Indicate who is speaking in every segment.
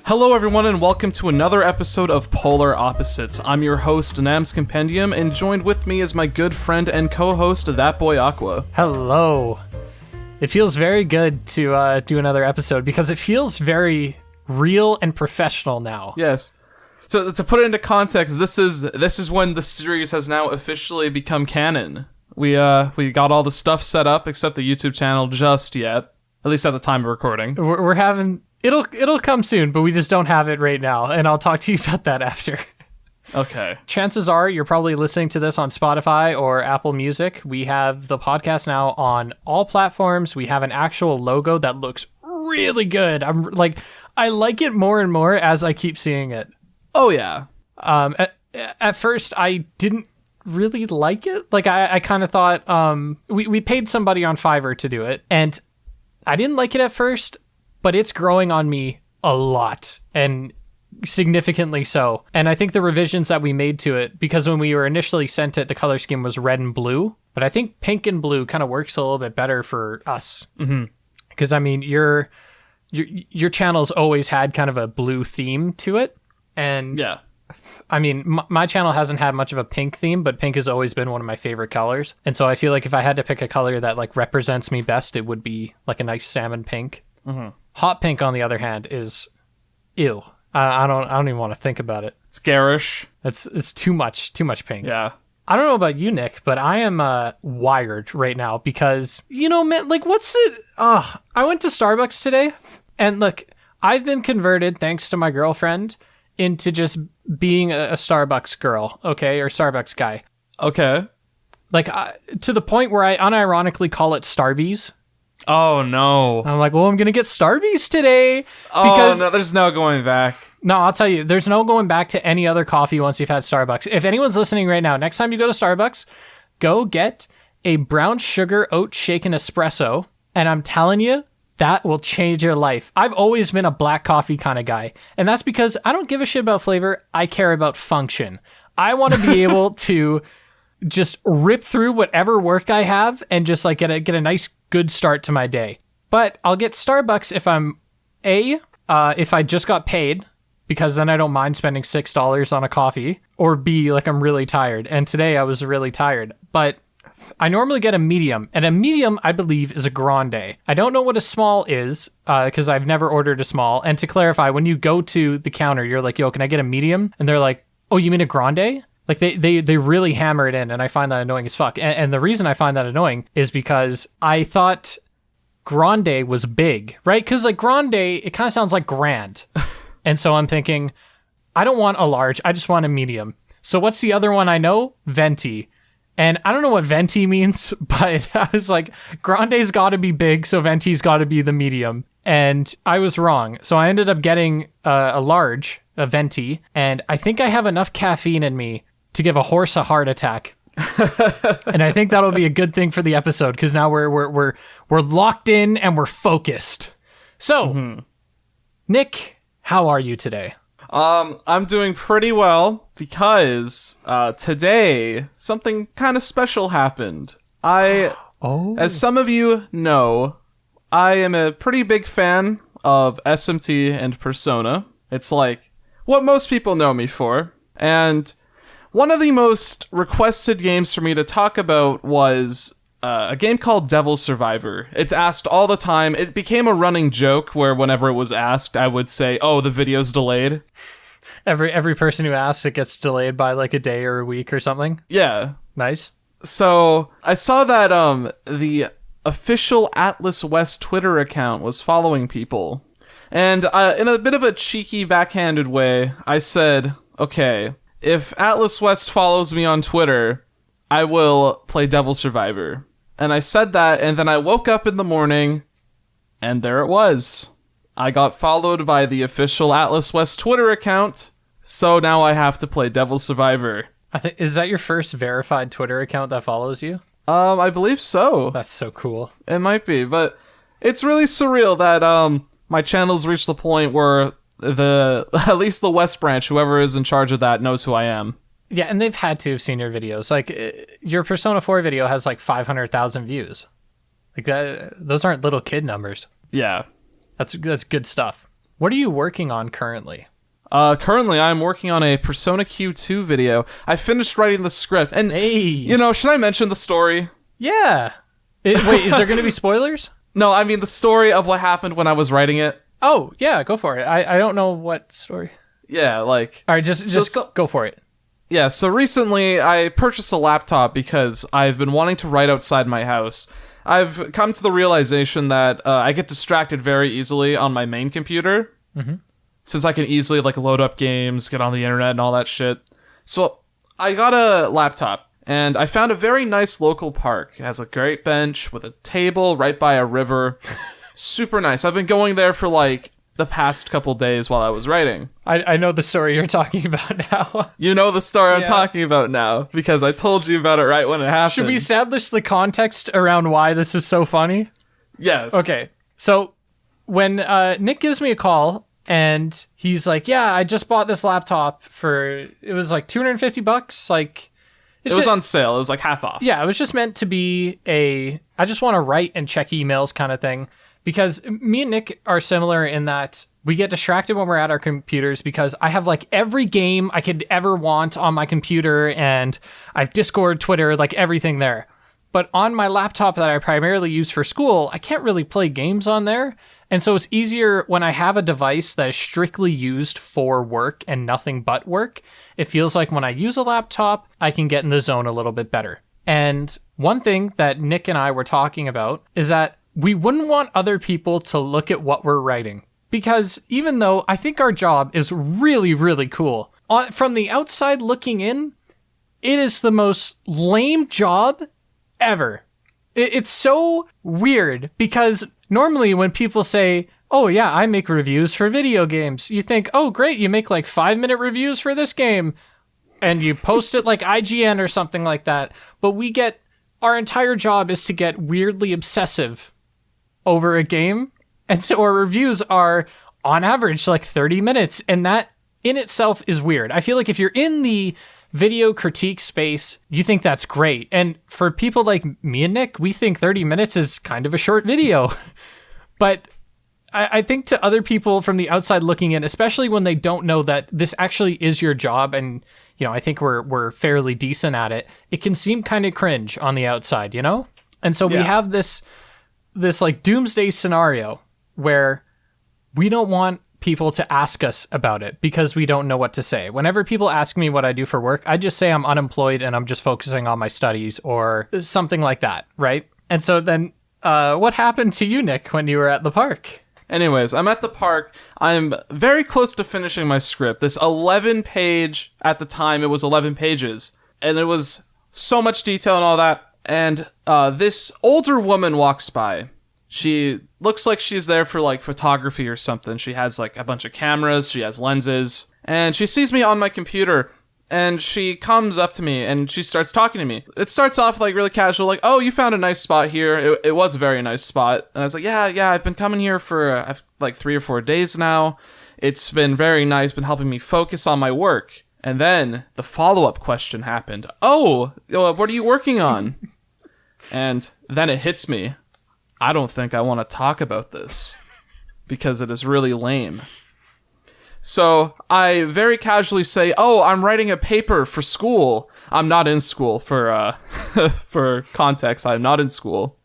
Speaker 1: Hello everyone and welcome to another episode of Polar Opposites. I'm your host, Nam's Compendium, and joined with me is my good friend and co-host, That Boy Aqua.
Speaker 2: Hello. It feels very good to do another episode because it feels very real and professional now.
Speaker 1: Yes. So to put it into context, this is when the series has now officially become canon. We got all the stuff set up except the YouTube channel just yet, at least at the time of recording.
Speaker 2: We're having... It'll come soon, but we just don't have it right now, and I'll talk to you about that after.
Speaker 1: Okay.
Speaker 2: Chances are you're probably listening to this on Spotify or Apple Music. We have the podcast now on all platforms. We have an actual logo that looks really good. I like it more and more as I keep seeing it.
Speaker 1: Oh yeah.
Speaker 2: At first I didn't really like it. Like I kind of thought we paid somebody on Fiverr to do it, and I didn't like it at first. But it's growing on me a lot, and significantly so. And I think the revisions that we made to it, because when we were initially sent it, the color scheme was red and blue. But I think pink and blue kind of works a little bit better for us. Because, I mean, your channel's always had kind of a blue theme to it. And,
Speaker 1: yeah.
Speaker 2: I mean, my channel hasn't had much of a pink theme, but pink has always been one of my favorite colors. And so I feel like if I had to pick a color that, like, represents me best, it would be, like, a nice salmon pink. Mm-hmm. Hot pink, on the other hand, is ew. I don't even want to think about it.
Speaker 1: It's garish.
Speaker 2: It's too much pink.
Speaker 1: Yeah.
Speaker 2: I don't know about you, Nick, but I am wired right now because, you know, man, like, what's it? I went to Starbucks today, and look, I've been converted, thanks to my girlfriend, into just being a Starbucks girl, okay, or Starbucks guy.
Speaker 1: Okay.
Speaker 2: Like, to the point where I unironically call it Starbies.
Speaker 1: Oh, no.
Speaker 2: I'm like, well, I'm going to get Starbies today.
Speaker 1: Because, no, there's no going back.
Speaker 2: No, I'll tell you, there's no going back to any other coffee once you've had Starbucks. If anyone's listening right now, next time you go to Starbucks, go get a brown sugar oat shaken espresso. And I'm telling you, that will change your life. I've always been a black coffee kind of guy. And that's because I don't give a shit about flavor. I care about function. I want to be able to just rip through whatever work I have and just like get a nice good start to my day. But I'll get Starbucks if I'm if I just got paid, because then I don't mind spending $6 on a coffee, or B, like I'm really tired. And today I was really tired. But I normally get a medium, and a medium I believe is a grande. I don't know what a small is because I've never ordered a small. And to clarify, when you go to the counter, you're like, yo, can I get a medium? And they're like, oh, you mean a grande? Like, they really hammer it in, and I find that annoying as fuck. And the reason I find that annoying is because I thought grande was big, right? Because, like, grande, it kind of sounds like grand. And so I'm thinking, I don't want a large, I just want a medium. So what's the other one I know? Venti. And I don't know what venti means, but I was like, grande's got to be big, so venti's got to be the medium. And I was wrong. So I ended up getting a large, a venti, and I think I have enough caffeine in me to give a horse a heart attack. And I think that'll be a good thing for the episode, because now we're locked in and we're focused. So, Nick, how are you today?
Speaker 1: I'm doing pretty well because today something kind of special happened. As some of you know, I am a pretty big fan of SMT and Persona. It's like what most people know me for. And one of the most requested games for me to talk about was a game called Devil Survivor. It's asked all the time. It became a running joke where whenever it was asked, I would say, oh, the video's delayed.
Speaker 2: Every person who asks, it gets delayed by like a day or a week or something?
Speaker 1: Yeah.
Speaker 2: Nice.
Speaker 1: So I saw that the official Atlas West Twitter account was following people. And in a bit of a cheeky, backhanded way, I said, okay, if Atlas West follows me on Twitter, I will play Devil Survivor. And I said that, and then I woke up in the morning, and there it was. I got followed by the official Atlas West Twitter account, so now I have to play Devil Survivor.
Speaker 2: Is that your first verified Twitter account that follows you?
Speaker 1: I believe so.
Speaker 2: That's so cool.
Speaker 1: It might be, but it's really surreal that my channel's reached the point where at least the West Branch, whoever is in charge of that, knows who I am.
Speaker 2: Yeah, and they've had to have seen your videos. Like, your Persona 4 video has like 500,000 views. Like, those aren't little kid numbers.
Speaker 1: Yeah.
Speaker 2: That's good stuff. What are you working on currently?
Speaker 1: Currently, I'm working on a Persona Q2 video. I finished writing the script, and, should I mention the story?
Speaker 2: Yeah. Wait, is there going to be spoilers?
Speaker 1: No, I mean the story of what happened when I was writing it.
Speaker 2: Oh, yeah, go for it. I don't know what story.
Speaker 1: Yeah, like...
Speaker 2: All right, just go for it.
Speaker 1: Yeah, so recently I purchased a laptop because I've been wanting to write outside my house. I've come to the realization that I get distracted very easily on my main computer. Mm-hmm. Since I can easily load up games, get on the internet and all that shit. So I got a laptop, and I found a very nice local park. It has a great bench with a table right by a river. Super nice. I've been going there for the past couple days while I was writing.
Speaker 2: I know the story you're talking about now.
Speaker 1: You know the story I'm talking about now, because I told you about it right when it happened.
Speaker 2: Should we establish the context around why this is so funny?
Speaker 1: Yes.
Speaker 2: Okay. So when Nick gives me a call, and he's like, yeah, I just bought this laptop it was $250.
Speaker 1: It was on sale. It was half off.
Speaker 2: Yeah, it was just meant to be I just want to write and check emails kind of thing. Because me and Nick are similar in that we get distracted when we're at our computers, because I have every game I could ever want on my computer, and I've Discord, Twitter, everything there. But on my laptop that I primarily use for school, I can't really play games on there. And so it's easier when I have a device that is strictly used for work and nothing but work. It feels like when I use a laptop, I can get in the zone a little bit better. And one thing that Nick and I were talking about is that we wouldn't want other people to look at what we're writing. Because even though I think our job is really, really cool, from the outside looking in, it is the most lame job ever. It's so weird, because normally when people say, oh yeah, I make reviews for video games, you think, oh great, you make 5-minute reviews for this game, and you post it IGN or something like that. But our entire job is to get weirdly obsessive over a game, and so our reviews are on average 30 minutes, and that in itself is weird. I feel like if you're in the video critique space, you think that's great. And for people like me and Nick, we think 30 minutes is kind of a short video. But I think to other people from the outside looking in, especially when they don't know that this actually is your job, and I think we're fairly decent at it, it can seem kind of cringe on the outside, And so we have this doomsday scenario where we don't want people to ask us about it because we don't know what to say. Whenever people ask me what I do for work, I just say I'm unemployed and I'm just focusing on my studies or something like that, right? And so then what happened to you, Nick, when you were at the park?
Speaker 1: Anyways, I'm at the park. I'm very close to finishing my script. This 11-page, at the time it was 11 pages, and it was so much detail and all that. And this older woman walks by. She looks like she's there for photography or something. She has a bunch of cameras, she has lenses, and she sees me on my computer, and she comes up to me and she starts talking to me. It starts off really casual, oh, you found a nice spot here. It was a very nice spot. And I was like, yeah, I've been coming here for 3 or 4 days now. It's been very nice, been helping me focus on my work. And then the follow-up question happened. Oh, what are you working on? And then it hits me. I don't think I want to talk about this because it is really lame. So I very casually say, oh, I'm writing a paper for school. I'm not in school for for context. I'm not in school.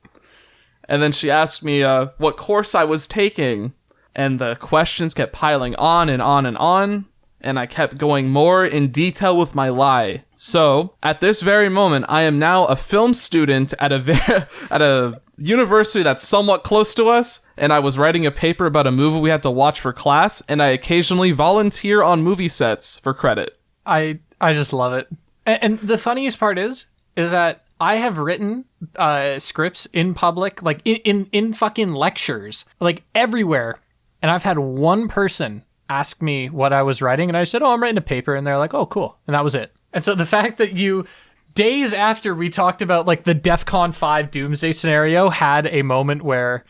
Speaker 1: And then she asked me what course I was taking, and the questions kept piling on and on and on. And I kept going more in detail with my lie. So, at this very moment, I am now a film student at a university that's somewhat close to us, and I was writing a paper about a movie we had to watch for class, and I occasionally volunteer on movie sets for credit.
Speaker 2: I just love it. And the funniest part is that I have written scripts in public, in fucking lectures, everywhere, and I've had one person ask me what I was writing, and I said, oh, I'm writing a paper, and they're like, oh, cool, and that was it. And so the fact that you, days after we talked about the DEFCON 5 doomsday scenario, had a moment where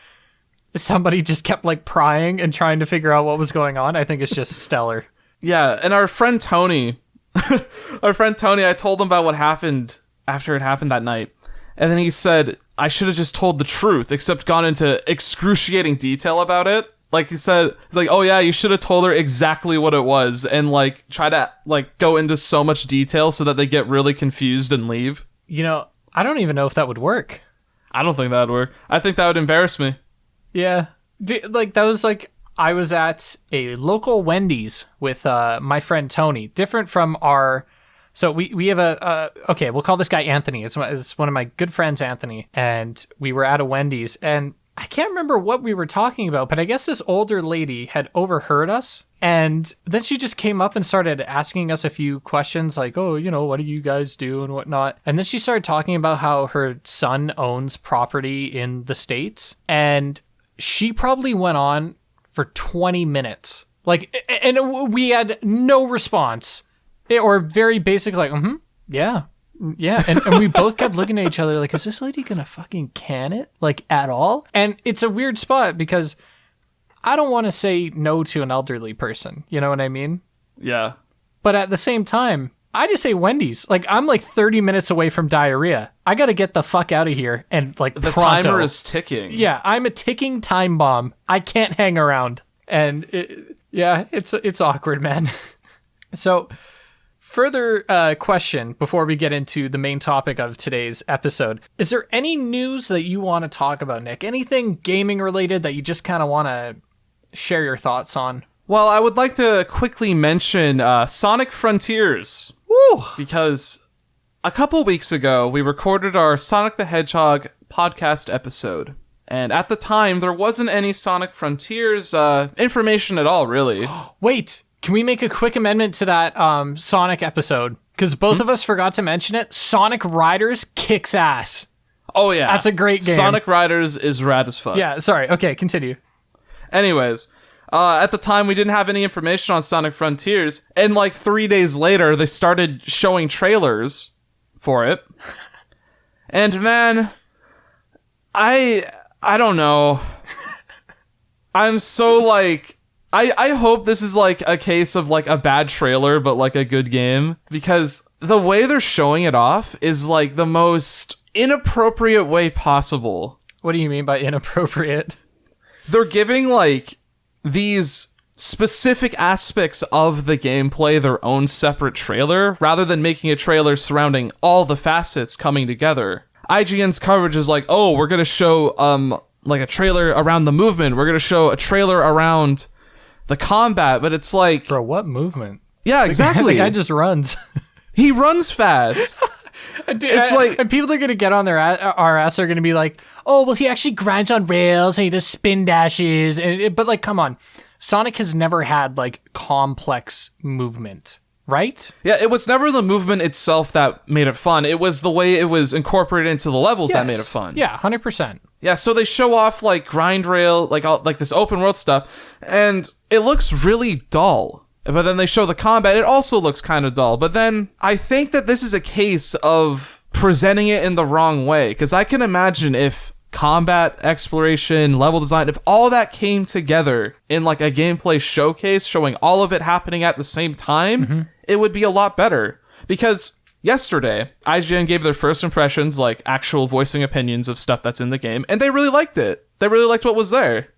Speaker 2: somebody just kept prying and trying to figure out what was going on, I think it's just stellar.
Speaker 1: Yeah, and our friend Tony, I told him about what happened after it happened that night, and then he said, I should have just told the truth, except gone into excruciating detail about it. like he said, like, oh yeah, you should have told her exactly what it was, and like try to like go into so much detail so that they get really confused and leave.
Speaker 2: You know, I don't even know if that would work.
Speaker 1: I don't think that would work. I think that would embarrass me.
Speaker 2: Yeah. Like, that was like, I was at a local Wendy's with my friend Tony. Different from our... So we have okay, we'll call this guy Anthony. It's one of my good friends, Anthony. And we were at a Wendy's, and I can't remember what we were talking about, but I guess this older lady had overheard us. And then she just came up and started asking us a few questions like, oh, you know, what do you guys do and whatnot? And then she started talking about how her son owns property in the States. And she probably went on for 20 minutes. Like, and we had no response. Or very basic, like, yeah. And we both kept looking at each other like, is this lady gonna fucking can it? Like, at all? And it's a weird spot because I don't want to say no to an elderly person. You know what I mean?
Speaker 1: Yeah.
Speaker 2: But at the same time, I just say Wendy's. Like, I'm like 30 minutes away from diarrhea. I gotta get the fuck out of here. And like,
Speaker 1: the
Speaker 2: pronto.
Speaker 1: timer is ticking.
Speaker 2: Yeah, I'm a ticking time bomb. I can't hang around. And it's awkward, man. So... Further question before we get into the main topic of today's episode. Is there any news that you want to talk about, Nick? Anything gaming related that you just kind of want to share your thoughts on?
Speaker 1: Well, I would like to quickly mention Sonic Frontiers.
Speaker 2: Woo!
Speaker 1: Because a couple weeks ago, we recorded our Sonic the Hedgehog podcast episode. And at the time, there wasn't any Sonic Frontiers information at all, really.
Speaker 2: Wait! Can we make a quick amendment to that Sonic episode? Because both of us forgot to mention it. Sonic Riders kicks ass.
Speaker 1: Oh, yeah.
Speaker 2: That's a great game.
Speaker 1: Sonic Riders is rad as fuck.
Speaker 2: Yeah, sorry. Okay, continue.
Speaker 1: Anyways, at the time, we didn't have any information on Sonic Frontiers. And like 3 days later, they started showing trailers for it. And man, I don't know. I'm so like... I hope this is like a case of like a bad trailer, but like a good game, because the way they're showing it off is like the most inappropriate way possible.
Speaker 2: What do you mean by inappropriate?
Speaker 1: They're giving like these specific aspects of the gameplay their own separate trailer, rather than making a trailer surrounding all the facets coming together. IGN's coverage is like, oh, we're gonna show like a trailer around the movement, we're gonna show a trailer around the combat, but it's like...
Speaker 2: Bro, what movement?
Speaker 1: Yeah, exactly.
Speaker 2: The guy just runs.
Speaker 1: He runs fast.
Speaker 2: It's like... And people are going to get on our ass are going to be like, oh, well, he actually grinds on rails and he does spin dashes. But like, come on. Sonic has never had like complex movement, right?
Speaker 1: Yeah, it was never the movement itself that made it fun. It was the way it was incorporated into the levels that made it fun.
Speaker 2: Yeah, 100%.
Speaker 1: Yeah, so they show off like grind rail, like all, like this open world stuff, and it looks really dull. But then they show the combat, it also looks kind of dull. But then I think that this is a case of presenting it in the wrong way, because I can imagine if combat, exploration, level design, if all that came together in like a gameplay showcase showing all of it happening at the same time, it would be a lot better. Because yesterday, IGN gave their first impressions, like actual voicing opinions of stuff that's in the game, and they really liked it. They really liked what was there.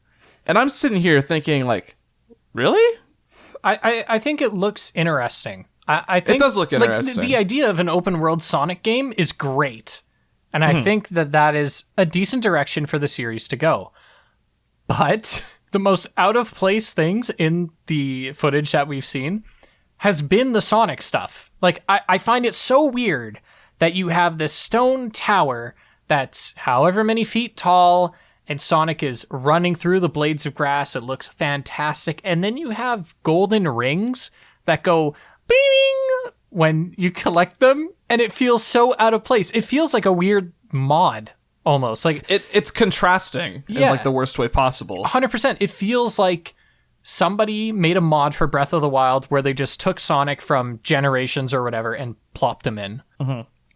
Speaker 1: And I'm sitting here thinking like, really?
Speaker 2: I think it looks interesting. I think
Speaker 1: it does look interesting.
Speaker 2: Like, the idea of an open world Sonic game is great. And I think that is a decent direction for the series to go. But the most out of place things in the footage that we've seen has been the Sonic stuff. Like, I find it so weird that you have this stone tower that's however many feet tall, and Sonic is running through the blades of grass. It looks fantastic. And then you have golden rings that go bing when you collect them, and it feels so out of place. It feels like a weird mod, almost. Like
Speaker 1: it's contrasting in like the worst way possible.
Speaker 2: 100%. It feels like somebody made a mod for Breath of the Wild where they just took Sonic from Generations or whatever and plopped him in.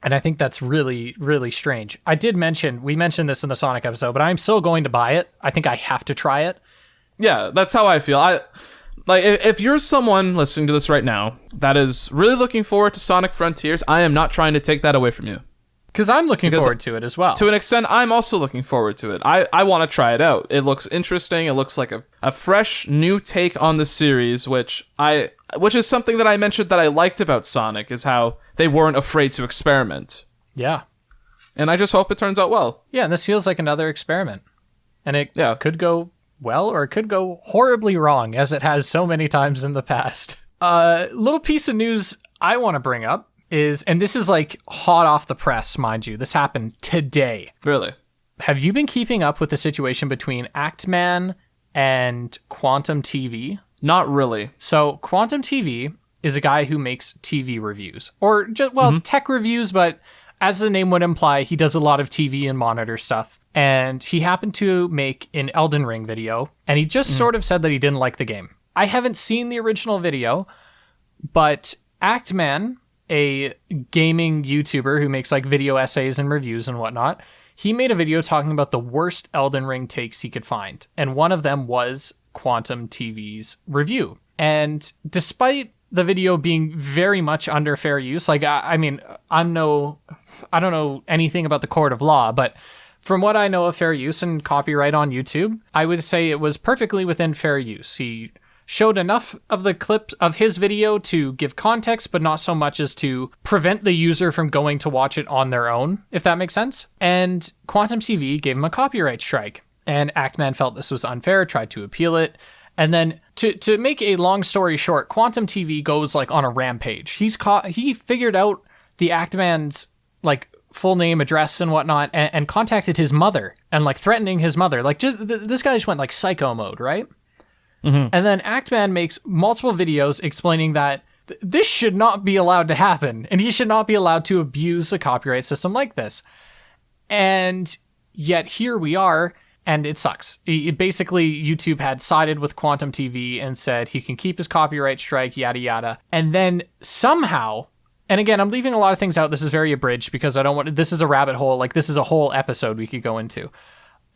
Speaker 2: And I think that's really, really strange. We mentioned this in the Sonic episode, but I'm still going to buy it. I think I have to try it.
Speaker 1: Yeah, that's how I feel. Like, if you're someone listening to this right now that is really looking forward to Sonic Frontiers, I am not trying to take that away from you.
Speaker 2: Because I'm looking forward to it as well.
Speaker 1: To an extent, I'm also looking forward to it. I want to try it out. It looks interesting. It looks like a fresh, new take on the series, which is something that I mentioned that I liked about Sonic, is how they weren't afraid to experiment.
Speaker 2: Yeah.
Speaker 1: And I just hope it turns out well.
Speaker 2: Yeah, and this feels like another experiment. And it could go well, or it could go horribly wrong, as it has so many times in the past. Little piece of news I want to bring up is, and this is like hot off the press, mind you, this happened today.
Speaker 1: Really?
Speaker 2: Have you been keeping up with the situation between Actman and Quantum TV?
Speaker 1: Not really.
Speaker 2: So Quantum TV is a guy who makes TV reviews, or just, tech reviews, but as the name would imply, he does a lot of TV and monitor stuff. And he happened to make an Elden Ring video, and he just sort of said that he didn't like the game. I haven't seen the original video, but Actman, a gaming YouTuber who makes like video essays and reviews and whatnot, he made a video talking about the worst Elden Ring takes he could find. And one of them was Quantum TV's review. And despite the video being very much under fair use, like, I mean, I don't know anything about the court of law, but from what I know of fair use and copyright on YouTube, I would say it was perfectly within fair use. He showed enough of the clips of his video to give context, but not so much as to prevent the user from going to watch it on their own, if that makes sense. And Quantum TV gave him a copyright strike. And Actman felt this was unfair, tried to appeal it. And then to make a long story short, Quantum TV goes like on a rampage. He figured out the Actman's like full name, address, and whatnot, and contacted his mother and like threatening his mother. Like this guy just went like psycho mode, right? Mm-hmm. And then Actman makes multiple videos explaining that this should not be allowed to happen, and he should not be allowed to abuse a copyright system like this. And yet here we are, and it sucks. Basically, YouTube had sided with Quantum TV and said he can keep his copyright strike, yada yada. And then somehow, and again, I'm leaving a lot of things out. This is very abridged because I don't want. This is a rabbit hole. Like, this is a whole episode we could go into.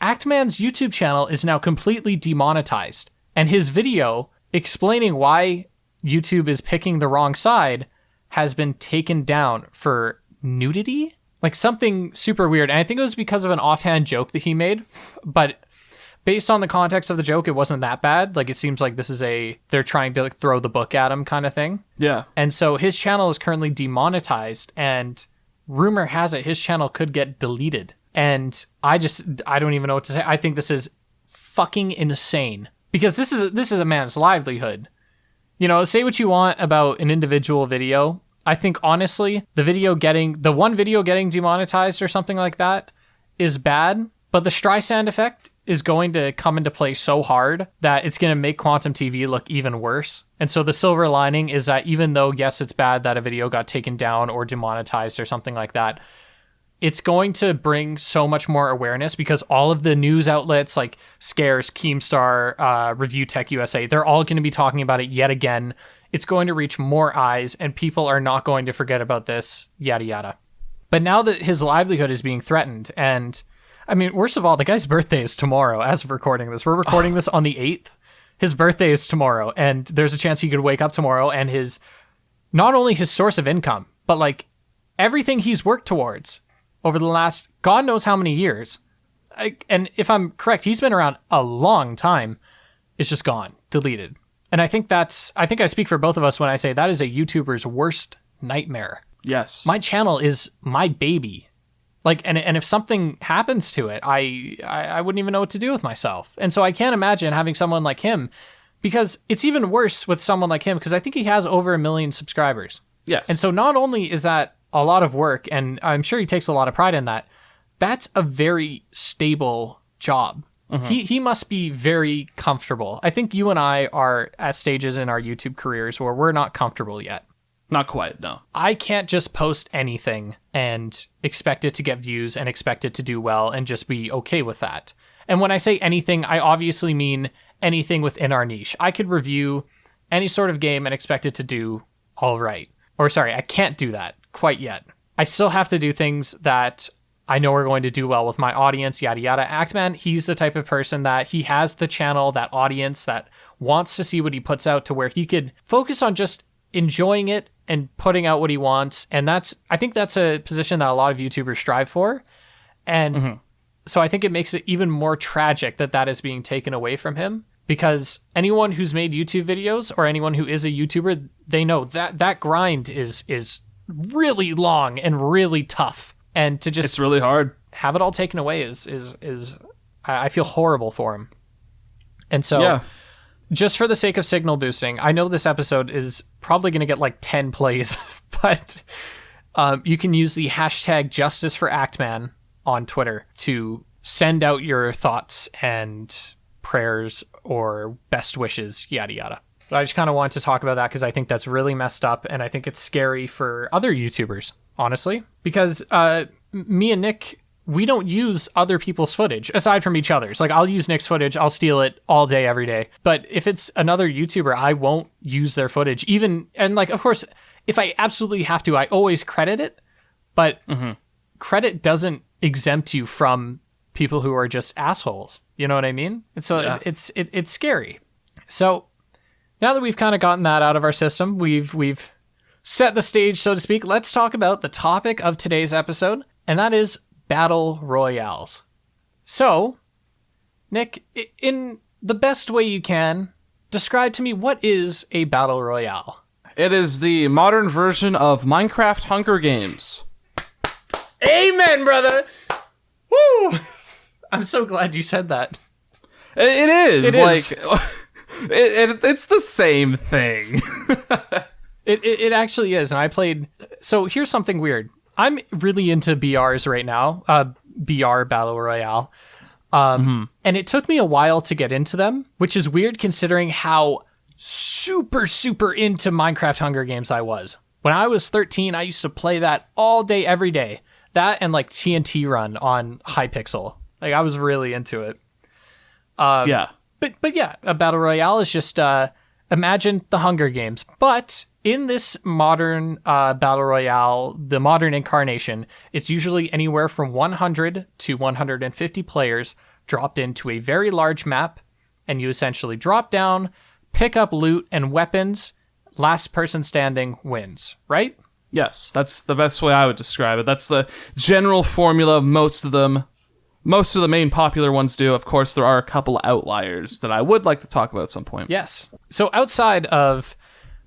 Speaker 2: Actman's YouTube channel is now completely demonetized. And his video explaining why YouTube is picking the wrong side has been taken down for nudity? Like something super weird. And I think it was because of an offhand joke that he made. But based on the context of the joke, it wasn't that bad. Like, it seems like this is they're trying to like throw the book at him kind of thing.
Speaker 1: Yeah.
Speaker 2: And so his channel is currently demonetized, and rumor has it his channel could get deleted. And I don't even know what to say. I think this is fucking insane. Because this is a man's livelihood. You know, say what you want about an individual video. I think honestly, the one video getting demonetized or something like that is bad, but the Streisand effect is going to come into play so hard that it's going to make Quantum TV look even worse. And so the silver lining is that even though, yes, it's bad that a video got taken down or demonetized or something like that, it's going to bring so much more awareness because all of the news outlets like Scares, Keemstar, Review Tech USA, they're all going to be talking about it yet again. It's going to reach more eyes, and people are not going to forget about this, yada, yada. But now that his livelihood is being threatened, and I mean, worst of all, the guy's birthday is tomorrow as of recording this. We're recording this on the 8th. His birthday is tomorrow, and there's a chance he could wake up tomorrow, and not only his source of income, but like everything he's worked towards over the last God knows how many years. And if I'm correct, he's been around a long time. It's just gone, deleted. And I think I speak for both of us when I say that is a YouTuber's worst nightmare.
Speaker 1: Yes.
Speaker 2: My channel is my baby. Like, and if something happens to it, I wouldn't even know what to do with myself. And so I can't imagine having someone like him, because it's even worse with someone like him, because I think he has over 1 million subscribers.
Speaker 1: Yes.
Speaker 2: And so not only is that a lot of work, and I'm sure he takes a lot of pride in that, that's a very stable job. Mm-hmm. He must be very comfortable. I think you and I are at stages in our YouTube careers where we're not comfortable yet.
Speaker 1: Not quite, no.
Speaker 2: I can't just post anything and expect it to get views and expect it to do well and just be okay with that. And when I say anything, I obviously mean anything within our niche. I could review any sort of game and expect it to do all right. Or sorry, I can't do that quite yet. I still have to do things that I know are going to do well with my audience, yada yada. Actman, he's the type of person that he has the channel, that audience that wants to see what he puts out, to where he could focus on just enjoying it and putting out what he wants. And I think that's a position that a lot of YouTubers strive for. And so I think it makes it even more tragic that is being taken away from him, because anyone who's made YouTube videos or anyone who is a YouTuber, they know that grind is really long and really tough. And to just,
Speaker 1: it's really hard.
Speaker 2: Have it all taken away is I feel horrible for him. And so just for the sake of signal boosting, I know this episode is probably going to get like 10 plays, but you can use the hashtag Justice for Actman on Twitter to send out your thoughts and prayers or best wishes, yada yada. But I just kind of wanted to talk about that because I think that's really messed up, and I think it's scary for other YouTubers, honestly, because me and Nick, we don't use other people's footage aside from each other's. Like, I'll use Nick's footage, I'll steal it all day, every day. But if it's another YouTuber, I won't use their footage. And like, of course, if I absolutely have to, I always credit it. But credit doesn't exempt you from people who are just assholes. You know what I mean? And so it's scary. So now that we've kind of gotten that out of our system, we've set the stage, so to speak. Let's talk about the topic of today's episode, and that is Battle Royales. So, Nick, in the best way you can, describe to me, what is a Battle Royale?
Speaker 1: It is the modern version of Minecraft Hunger Games.
Speaker 2: Amen, brother! Woo! I'm so glad you said that.
Speaker 1: It is.
Speaker 2: It
Speaker 1: like,
Speaker 2: is.
Speaker 1: It's the same thing.
Speaker 2: It actually is, and I played... So here's something weird. I'm really into BRs right now, BR Battle Royale, and it took me a while to get into them, which is weird considering how super, super into Minecraft Hunger Games I was. When I was 13, I used to play that all day, every day. That and like TNT Run on Hypixel. Like, I was really into it.
Speaker 1: Yeah.
Speaker 2: But yeah, a Battle Royale is just, imagine the Hunger Games, but in this modern Battle Royale, the modern incarnation, it's usually anywhere from 100 to 150 players dropped into a very large map, and you essentially drop down, pick up loot and weapons, last person standing wins, right?
Speaker 1: Yes, that's the best way I would describe it. That's the general formula most of the main popular ones do. Of course, there are a couple outliers that I would like to talk about at some point.
Speaker 2: Yes. So outside of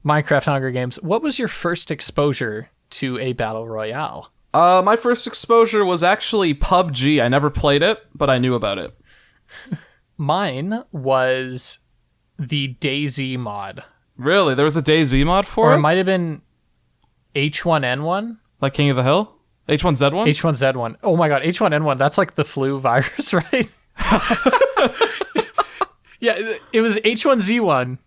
Speaker 2: Minecraft Hunger Games, what was your first exposure to a Battle Royale?
Speaker 1: My first exposure was actually PUBG. I never played it, but I knew about it.
Speaker 2: Mine was the DayZ mod.
Speaker 1: Really? There was a DayZ mod for it?
Speaker 2: Or it might have been H1N1?
Speaker 1: Like King of the Hill? H1Z1?
Speaker 2: H1Z1. Oh my god, H1N1, that's like the flu virus, right? Yeah, it was H1Z1.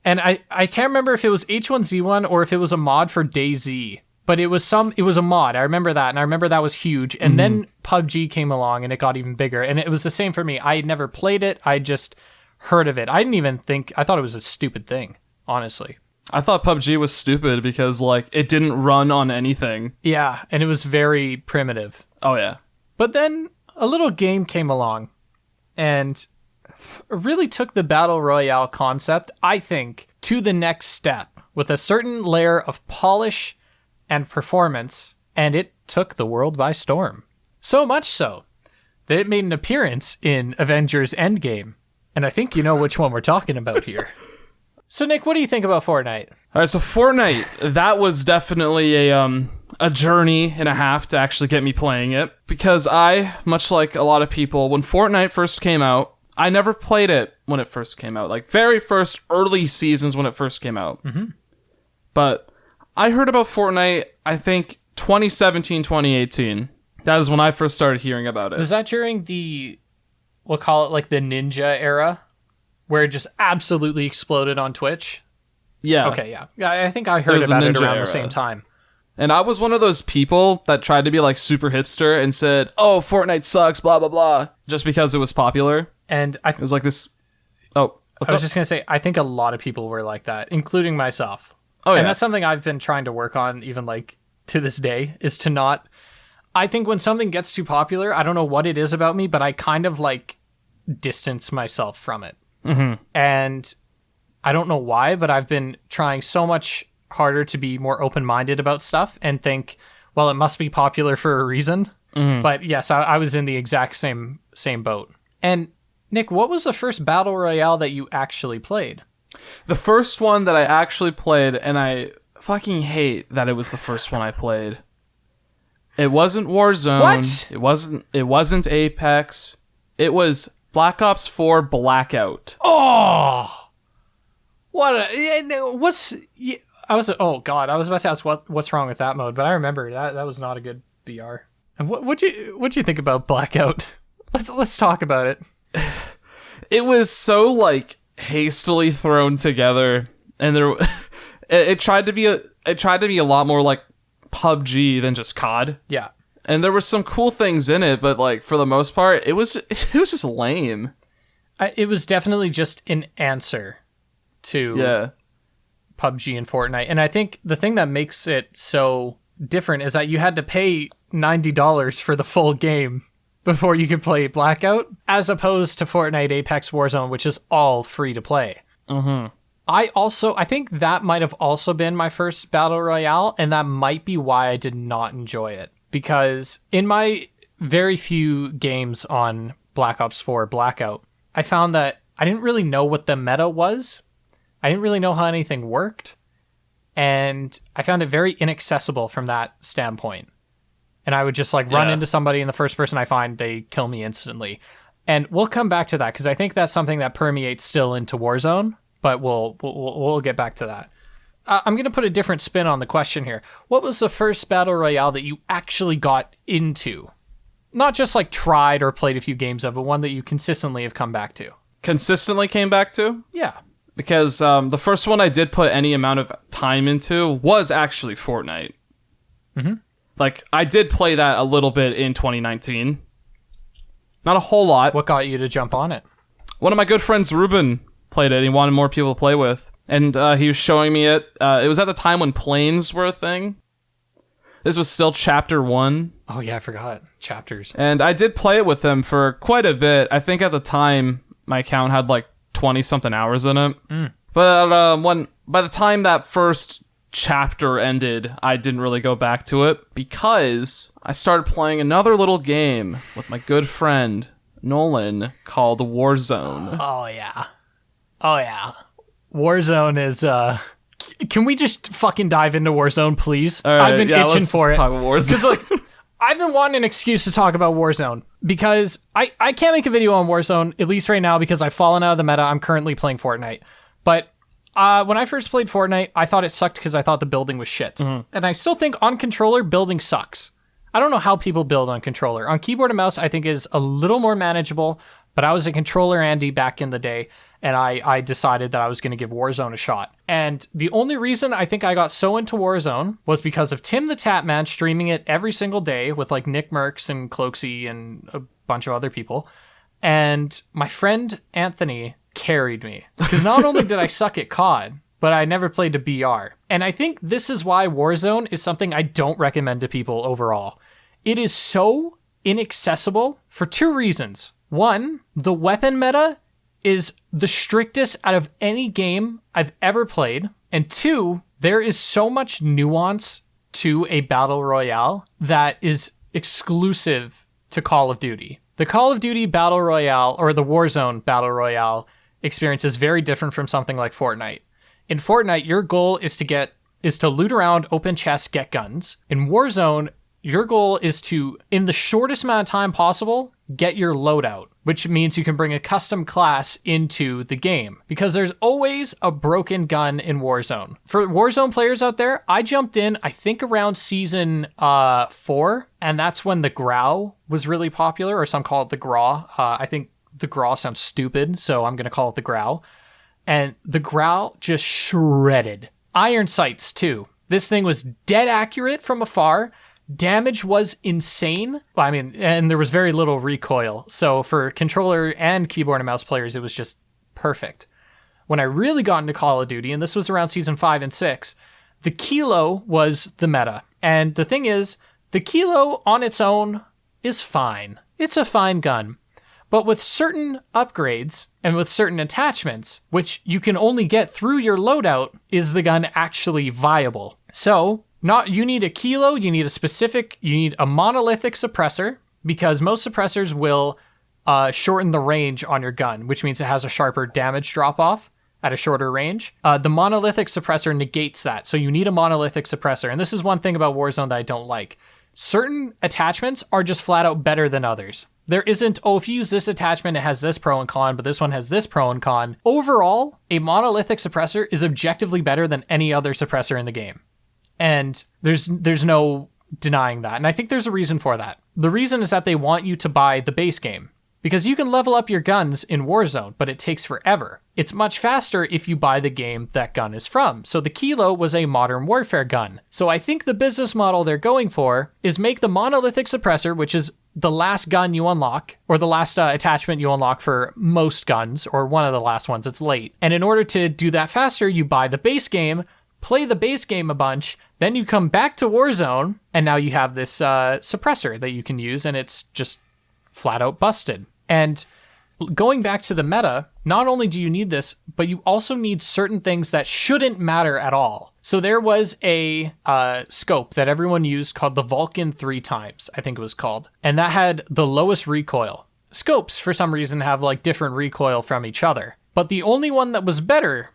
Speaker 2: And I can't remember if it was H1Z1 or if it was a mod for DayZ. But it was a mod. I remember that, and I remember that was huge. And then PUBG came along, and it got even bigger. And it was the same for me. I had never played it. I just heard of it. I thought it was a stupid thing, honestly.
Speaker 1: I thought PUBG was stupid because, like, it didn't run on anything.
Speaker 2: Yeah, and it was very primitive.
Speaker 1: Oh, yeah.
Speaker 2: But then a little game came along and really took the Battle Royale concept, I think, to the next step with a certain layer of polish and performance, and it took the world by storm. So much so that it made an appearance in Avengers Endgame, and I think you know which one we're talking about here. So, Nick, what do you think about Fortnite?
Speaker 1: All right, so Fortnite, that was definitely a journey and a half to actually get me playing it, because I, much like a lot of people, when Fortnite first came out, I never played it when it first came out, like very first early seasons when it first came out. But I heard about Fortnite, I think 2017, 2018. That is when I first started hearing about it.
Speaker 2: Was that during we'll call it like the Ninja era, where it just absolutely exploded on Twitch?
Speaker 1: Yeah.
Speaker 2: Okay, yeah. I think I heard about it around the same time.
Speaker 1: And I was one of those people that tried to be like super hipster and said, oh, Fortnite sucks, blah, blah, blah, just because it was popular.
Speaker 2: And
Speaker 1: it was like this... Oh,
Speaker 2: I was just going to say, I think a lot of people were like that, including myself.
Speaker 1: Oh, yeah.
Speaker 2: And that's something I've been trying to work on, even like to this day, is to not... I think when something gets too popular, I don't know what it is about me, but I kind of like distance myself from it. And I don't know why, but I've been trying so much harder to be more open-minded about stuff and think, well, it must be popular for a reason. But yes, I was in the exact same boat. And Nick, what was the first Battle Royale that you actually played?
Speaker 1: The first one that I actually played, and I fucking hate that it was the first one I played. It wasn't Warzone.
Speaker 2: What?
Speaker 1: It wasn't Apex. It was Black Ops 4 Blackout.
Speaker 2: Oh! Oh god, I was about to ask what's wrong with that mode, but I remember that was not a good BR. And what'd you think about Blackout? Let's talk about it.
Speaker 1: It was so like hastily thrown together, and it tried to be a lot more like PUBG than just COD.
Speaker 2: Yeah.
Speaker 1: And there were some cool things in it, but like for the most part, it was just lame.
Speaker 2: It was definitely just an answer to PUBG and Fortnite. And I think the thing that makes it so different is that you had to pay $90 for the full game before you could play Blackout, as opposed to Fortnite, Apex, Warzone, which is all free to play. I think that might have also been my first Battle Royale, and that might be why I did not enjoy it. Because in my very few games on Black Ops 4 Blackout, I found that I didn't really know what the meta was. I didn't really know how anything worked. And I found it very inaccessible from that standpoint. And I would just like run into somebody, and the first person I find, they kill me instantly. And we'll come back to that, because I think that's something that permeates still into Warzone, but we'll get back to that. I'm going to put a different spin on the question here. What was the first Battle Royale that you actually got into? Not just like tried or played a few games of, but one that you consistently have come back to.
Speaker 1: Consistently came back to?
Speaker 2: Yeah.
Speaker 1: Because the first one I did put any amount of time into was actually Fortnite. Like, I did play that a little bit in 2019. Not a whole lot.
Speaker 2: What got you to jump on it?
Speaker 1: One of my good friends, Ruben, played it. He wanted more people to play with. And he was showing me it. It was at the time when planes were a thing. This was still Chapter 1.
Speaker 2: Oh, yeah, I forgot. Chapters.
Speaker 1: And I did play it with him for quite a bit. I think at the time, my account had like 20-something hours in it. But by the time that first chapter ended, I didn't really go back to it, because I started playing another little game with my good friend, Nolan, called Warzone.
Speaker 2: Oh, yeah. Warzone is, can we just fucking dive into Warzone, please?
Speaker 1: All right,
Speaker 2: I've been itching for it.
Speaker 1: Talk about Warzone.
Speaker 2: Because, like, I've been wanting an excuse to talk about Warzone, because I can't make a video on Warzone, at least right now, because I've fallen out of the meta. I'm currently playing Fortnite. But when I first played Fortnite, I thought it sucked because I thought the building was shit. And I still think on controller, building sucks. I don't know how people build on controller. On keyboard and mouse, I think is a little more manageable, but I was a controller Andy back in the day, and I decided that I was going to give Warzone a shot. And the only reason I think I got so into Warzone was because of Tim the Tatman streaming it every single day with like Nick Merckx and Cloaksy and a bunch of other people. And my friend Anthony carried me, because not only did I suck at COD, but I never played a BR. And I think this is why Warzone is something I don't recommend to people overall. It is so inaccessible for two reasons. One, the weapon meta is the strictest out of any game I've ever played. And two, there is so much nuance to a battle royale that is exclusive to Call of Duty. The Call of Duty battle royale, or the Warzone battle royale experience, is very different from something like Fortnite. In Fortnite, your goal is to loot around, open chests, get guns. In Warzone, your goal is to, in the shortest amount of time possible, get your loadout, which means you can bring a custom class into the game, because there's always a broken gun in Warzone. For Warzone players out there, I jumped in, I think around season 4, and that's when the Grau was really popular, or some call it the Graw. I think the Graw sounds stupid, so I'm going to call it the Grau. And the Grau just shredded. Iron sights, too. This thing was dead accurate from afar. Damage was insane. Well, I mean, and there was very little recoil. So for controller and keyboard and mouse players, it was just perfect. When I really got into Call of Duty, and this was around season 5 and 6, the Kilo was the meta. And the thing is, the Kilo on its own is fine. It's a fine gun. But with certain upgrades, And with certain attachments, which you can only get through your loadout, is the gun actually viable. So, you need a kilo, you need a monolithic suppressor, because most suppressors will shorten the range on your gun, which means it has a sharper damage drop-off at a shorter range. The monolithic suppressor negates that, so you need a monolithic suppressor. And this is one thing about Warzone that I don't like. Certain attachments are just flat out better than others. There isn't, if you use this attachment, it has this pro and con, but this one has this pro and con. Overall, a monolithic suppressor is objectively better than any other suppressor in the game. And there's no denying that. And I think there's a reason for that. The reason is that they want you to buy the base game. Because you can level up your guns in Warzone, but it takes forever. It's much faster if you buy the game that gun is from. So the Kilo was a Modern Warfare gun. So I think the business model they're going for is make the monolithic suppressor, which is the last gun you unlock, or the last attachment you unlock for most guns, or one of the last ones, it's late. And in order to do that faster, you buy the base game, play the base game a bunch, then you come back to Warzone, and now you have this suppressor that you can use, and it's just flat out busted. And going back to the meta, not only do you need this, but you also need certain things that shouldn't matter at all. So there was a scope that everyone used called the Vulcan 3 times, I think it was called. And that had the lowest recoil. Scopes, for some reason, have like different recoil from each other. But the only one that was better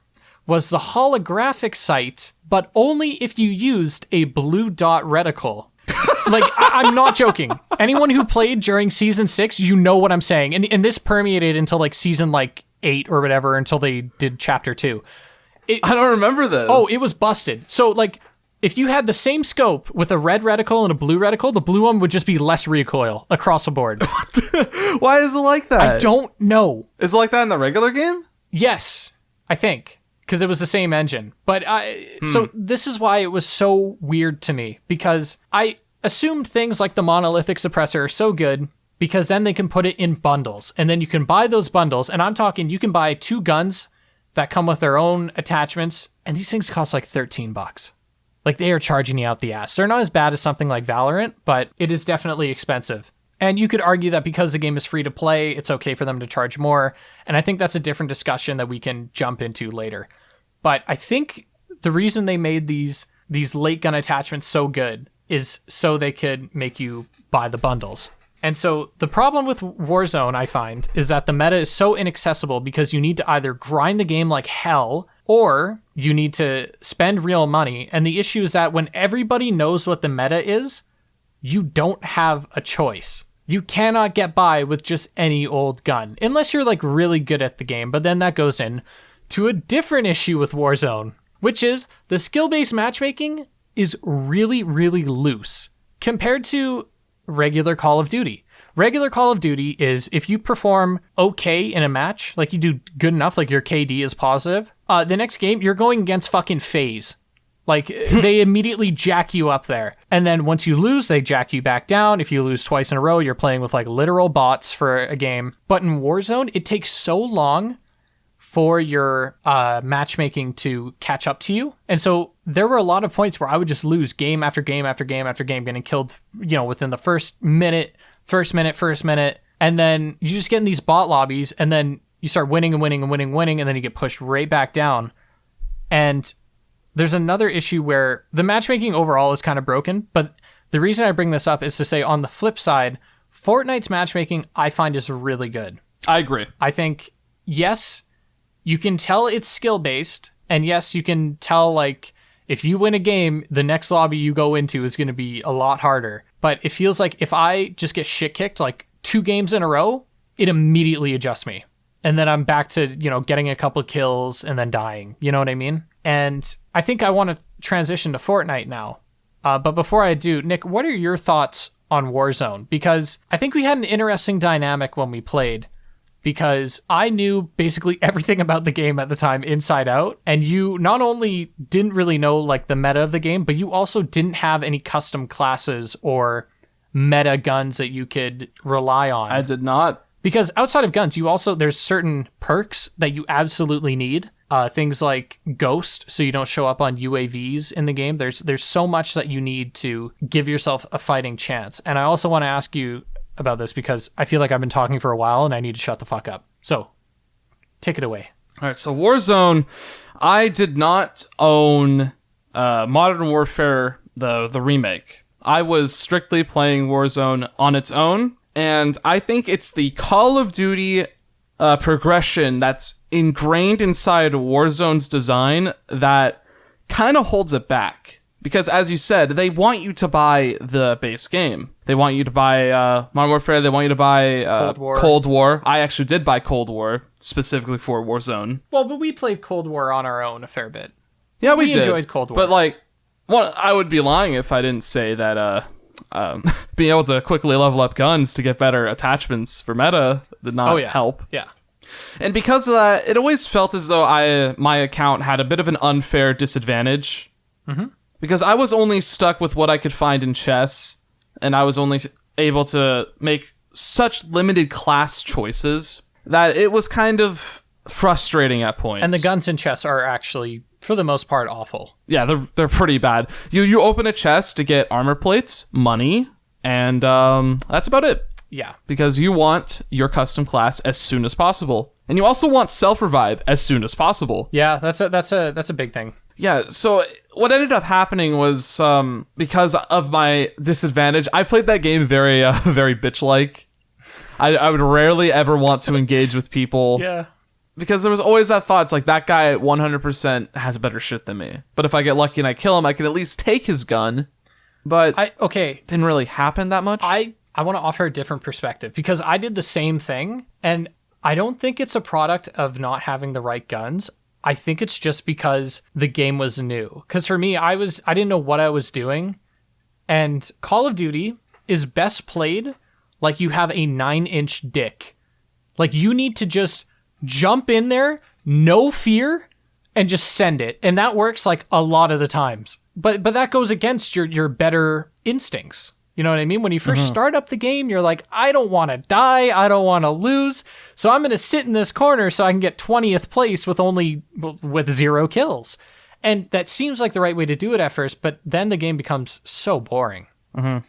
Speaker 2: was the holographic sight, but only if you used a blue dot reticle. Like, I'm not joking. Anyone who played during season 6, you know what I'm saying. And this permeated until like season 8 or whatever, until they did chapter 2.
Speaker 1: I don't remember this.
Speaker 2: Oh, it was busted. So like, if you had the same scope with a red reticle and a blue reticle, the blue one would just be less recoil across the board.
Speaker 1: Why is it like that?
Speaker 2: I don't know.
Speaker 1: Is it like that in the regular game?
Speaker 2: Yes, I think. Because it was the same engine. But so this is why it was so weird to me. Because I assumed things like the monolithic suppressor are so good because then they can put it in bundles. And then you can buy those bundles. And I'm talking, you can buy 2 guns that come with their own attachments. And these things cost like $13. Like, they are charging you out the ass. They're not as bad as something like Valorant, but it is definitely expensive. And you could argue that because the game is free to play, it's okay for them to charge more. And I think that's a different discussion that we can jump into later. But I think the reason they made these late gun attachments so good is so they could make you buy the bundles. And so the problem with Warzone, I find, is that the meta is so inaccessible because you need to either grind the game like hell or you need to spend real money. And the issue is that when everybody knows what the meta is, you don't have a choice. You cannot get by with just any old gun, unless you're like really good at the game. But then that goes in to a different issue with Warzone, which is the skill-based matchmaking is really, really loose compared to regular Call of Duty. Regular Call of Duty is if you perform okay in a match, like you do good enough, like your KD is positive, the next game you're going against fucking FaZe. Like, they immediately jack you up there. And then once you lose, they jack you back down. If you lose twice in a row, you're playing with like literal bots for a game. But in Warzone, it takes so long for your matchmaking to catch up to you. And so there were a lot of points where I would just lose game after game after game after game, getting killed, within the first minute. And then you just get in these bot lobbies and then you start winning and winning and winning and winning. And then you get pushed right back down. And there's another issue where the matchmaking overall is kind of broken. But the reason I bring this up is to say on the flip side, Fortnite's matchmaking I find is really good.
Speaker 1: I agree.
Speaker 2: I think, yes, you can tell it's skill-based, and yes, you can tell, like, if you win a game, the next lobby you go into is going to be a lot harder. But it feels like if I just get shit-kicked, like, 2 games in a row, it immediately adjusts me. And then I'm back to, getting a couple of kills and then dying. You know what I mean? And I think I want to transition to Fortnite now. But before I do, Nick, what are your thoughts on Warzone? Because I think we had an interesting dynamic when we played. Because I knew basically everything about the game at the time inside out. And you not only didn't really know like the meta of the game, but you also didn't have any custom classes or meta guns that you could rely on.
Speaker 1: I did not.
Speaker 2: Because outside of guns, there's certain perks that you absolutely need. Things like Ghost, so you don't show up on UAVs in the game. There's so much that you need to give yourself a fighting chance. And I also want to ask you about this because I feel like I've been talking for a while and I need to shut the fuck up. So, take it away.
Speaker 1: All right, so Warzone, I did not own Modern Warfare, the remake. I was strictly playing Warzone on its own, and I think it's the Call of Duty progression that's ingrained inside Warzone's design that kind of holds it back. Because as you said, they want you to buy the base game. They want you to buy Modern Warfare, they want you to buy Cold War. I actually did buy Cold War, specifically for Warzone.
Speaker 2: Well, but we played Cold War on our own a fair bit.
Speaker 1: Yeah, we did.
Speaker 2: Enjoyed Cold War.
Speaker 1: But like, well, I would be lying if I didn't say that being able to quickly level up guns to get better attachments for meta did not help.
Speaker 2: Yeah.
Speaker 1: And because of that, it always felt as though my account had a bit of an unfair disadvantage. Mm-hmm. Because I was only stuck with what I could find in chess, and I was only able to make such limited class choices that it was kind of frustrating at points.
Speaker 2: And the guns in chess are actually, for the most part, awful.
Speaker 1: Yeah, they're pretty bad. You open a chest to get armor plates, money, and that's about it.
Speaker 2: Yeah.
Speaker 1: Because you want your custom class as soon as possible. And you also want self-revive as soon as possible.
Speaker 2: Yeah, that's a big thing.
Speaker 1: Yeah, so what ended up happening was, because of my disadvantage, I played that game very bitch-like. I would rarely ever want to engage with people.
Speaker 2: Yeah.
Speaker 1: Because there was always that thought, it's like, that guy 100% has better shit than me. But if I get lucky and I kill him, I can at least take his gun. But it didn't really happen that much.
Speaker 2: I want to offer a different perspective, because I did the same thing, and I don't think it's a product of not having the right guns. I think it's just because the game was new. Because for me, I didn't know what I was doing. And Call of Duty is best played like you have a 9-inch dick. Like, you need to just jump in there, no fear, and just send it. And that works like a lot of the times. But that goes against your better instincts. You know what I mean? When you first start up the game, you're like, I don't want to die. I don't want to lose. So I'm going to sit in this corner so I can get 20th place with 0 kills. And that seems like the right way to do it at first, but then the game becomes so boring. Mm-hmm.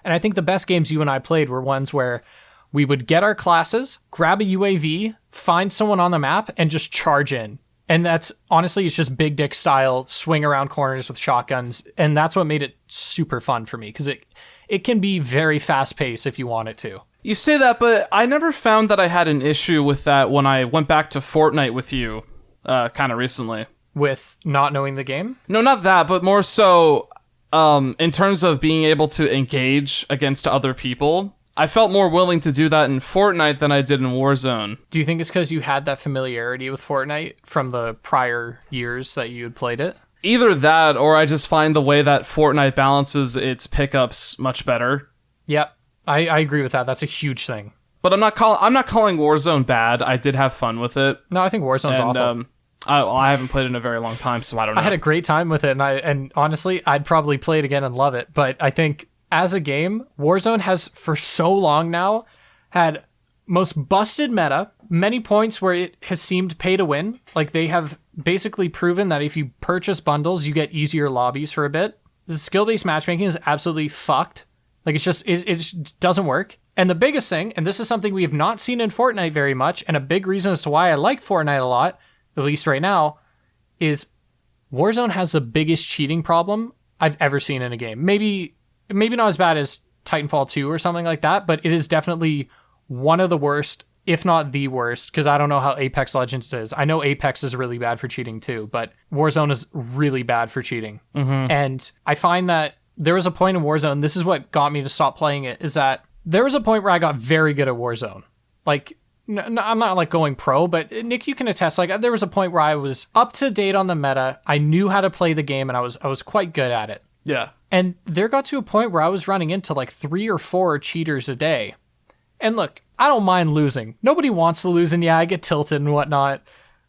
Speaker 2: And I think the best games you and I played were ones where we would get our classes, grab a UAV, find someone on the map, and just charge in. And that's, honestly, it's just big dick style, swing around corners with shotguns. And that's what made it super fun for me, because it can be very fast-paced if you want it to.
Speaker 1: You say that, but I never found that I had an issue with that when I went back to Fortnite with you kind of recently.
Speaker 2: With not knowing the game?
Speaker 1: No, not that, but more so in terms of being able to engage against other people. I felt more willing to do that in Fortnite than I did in Warzone.
Speaker 2: Do you think it's because you had that familiarity with Fortnite from the prior years that you had played it?
Speaker 1: Either that, or I just find the way that Fortnite balances its pickups much better.
Speaker 2: Yep, I agree with that. That's a huge thing.
Speaker 1: But I'm not calling Warzone bad. I did have fun with it.
Speaker 2: No, I think Warzone's awful.
Speaker 1: I haven't played it in a very long time, so I don't know.
Speaker 2: I had a great time with it, and honestly, I'd probably play it again and love it. But I think as a game, Warzone has for so long now had most busted meta, many points where it has seemed pay to win. Like, they have basically proven that if you purchase bundles, you get easier lobbies for a bit. The skill-based matchmaking is absolutely fucked. Like, it just doesn't work. And the biggest thing, and this is something we have not seen in Fortnite very much, and a big reason as to why I like Fortnite a lot, at least right now, is Warzone has the biggest cheating problem I've ever seen in a game. Maybe not as bad as Titanfall 2 or something like that, but it is definitely one of the worst, if not the worst, because I don't know how Apex Legends is. I know Apex is really bad for cheating too, but Warzone is really bad for cheating. Mm-hmm. And I find that there was a point in Warzone, this is what got me to stop playing it, is that there was a point where I got very good at Warzone. Like, I'm not like going pro, but Nick, you can attest, like, there was a point where I was up to date on the meta. I knew how to play the game, and I was quite good at it.
Speaker 1: Yeah.
Speaker 2: And there got to a point where I was running into like 3 or 4 cheaters a day. And look, I don't mind losing. Nobody wants to lose, and yeah, I get tilted and whatnot.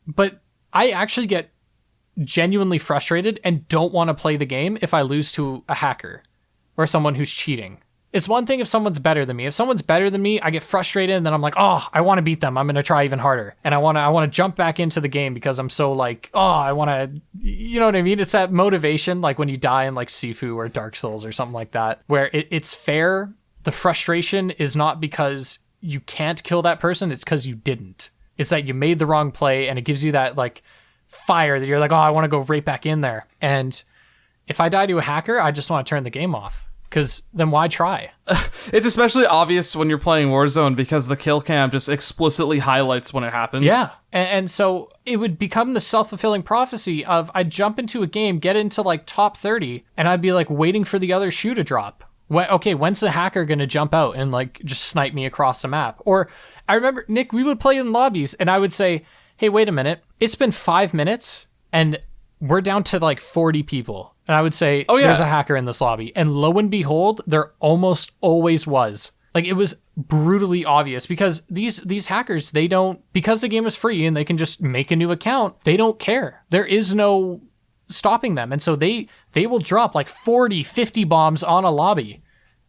Speaker 2: But I actually get genuinely frustrated and don't want to play the game if I lose to a hacker or someone who's cheating. It's one thing if someone's better than me. If someone's better than me, I get frustrated, and then I'm like, oh, I want to beat them. I'm going to try even harder. And I want to jump back into the game because I'm so like, oh, I want to, you know what I mean? It's that motivation, like when you die in like Sifu or Dark Souls or something like that, where it's fair. The frustration is not because you can't kill that person. It's because you didn't. It's that you made the wrong play, and it gives you that like fire that you're like, oh, I want to go right back in there. And if I die to a hacker, I just want to turn the game off. Because then why try?
Speaker 1: It's especially obvious when you're playing Warzone because the kill cam just explicitly highlights when it happens.
Speaker 2: Yeah. And so it would become the self-fulfilling prophecy of I'd jump into a game, get into like top 30, and I'd be like waiting for the other shoe to drop. When's the hacker going to jump out and like just snipe me across the map? Or I remember, Nick, we would play in lobbies and I would say, hey, wait a minute. It's been 5 minutes and we're down to like 40 people. And I would say, oh, yeah, there's a hacker in this lobby. And lo and behold, there almost always was. Like, it was brutally obvious because these hackers, they don't, because the game is free and they can just make a new account, they don't care. There is no stopping them. And so they will drop like 40, 50 bombs on a lobby.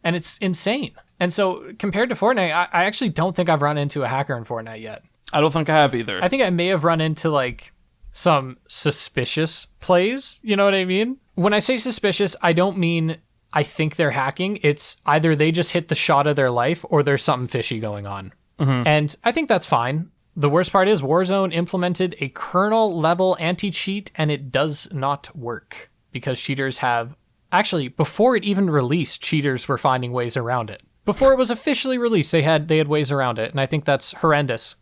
Speaker 2: And it's insane. And so compared to Fortnite, I actually don't think I've run into a hacker in Fortnite yet.
Speaker 1: I don't think I have either.
Speaker 2: I think I may have run into like some suspicious plays. You know what I mean? When I say suspicious, I don't mean I think they're hacking. It's either they just hit the shot of their life or there's something fishy going on. Mm-hmm. And I think that's fine. The worst part is Warzone implemented a kernel level anti-cheat and it does not work because cheaters have... Actually, before it even released, cheaters were finding ways around it. Before it was officially released, they had ways around it. And I think that's horrendous.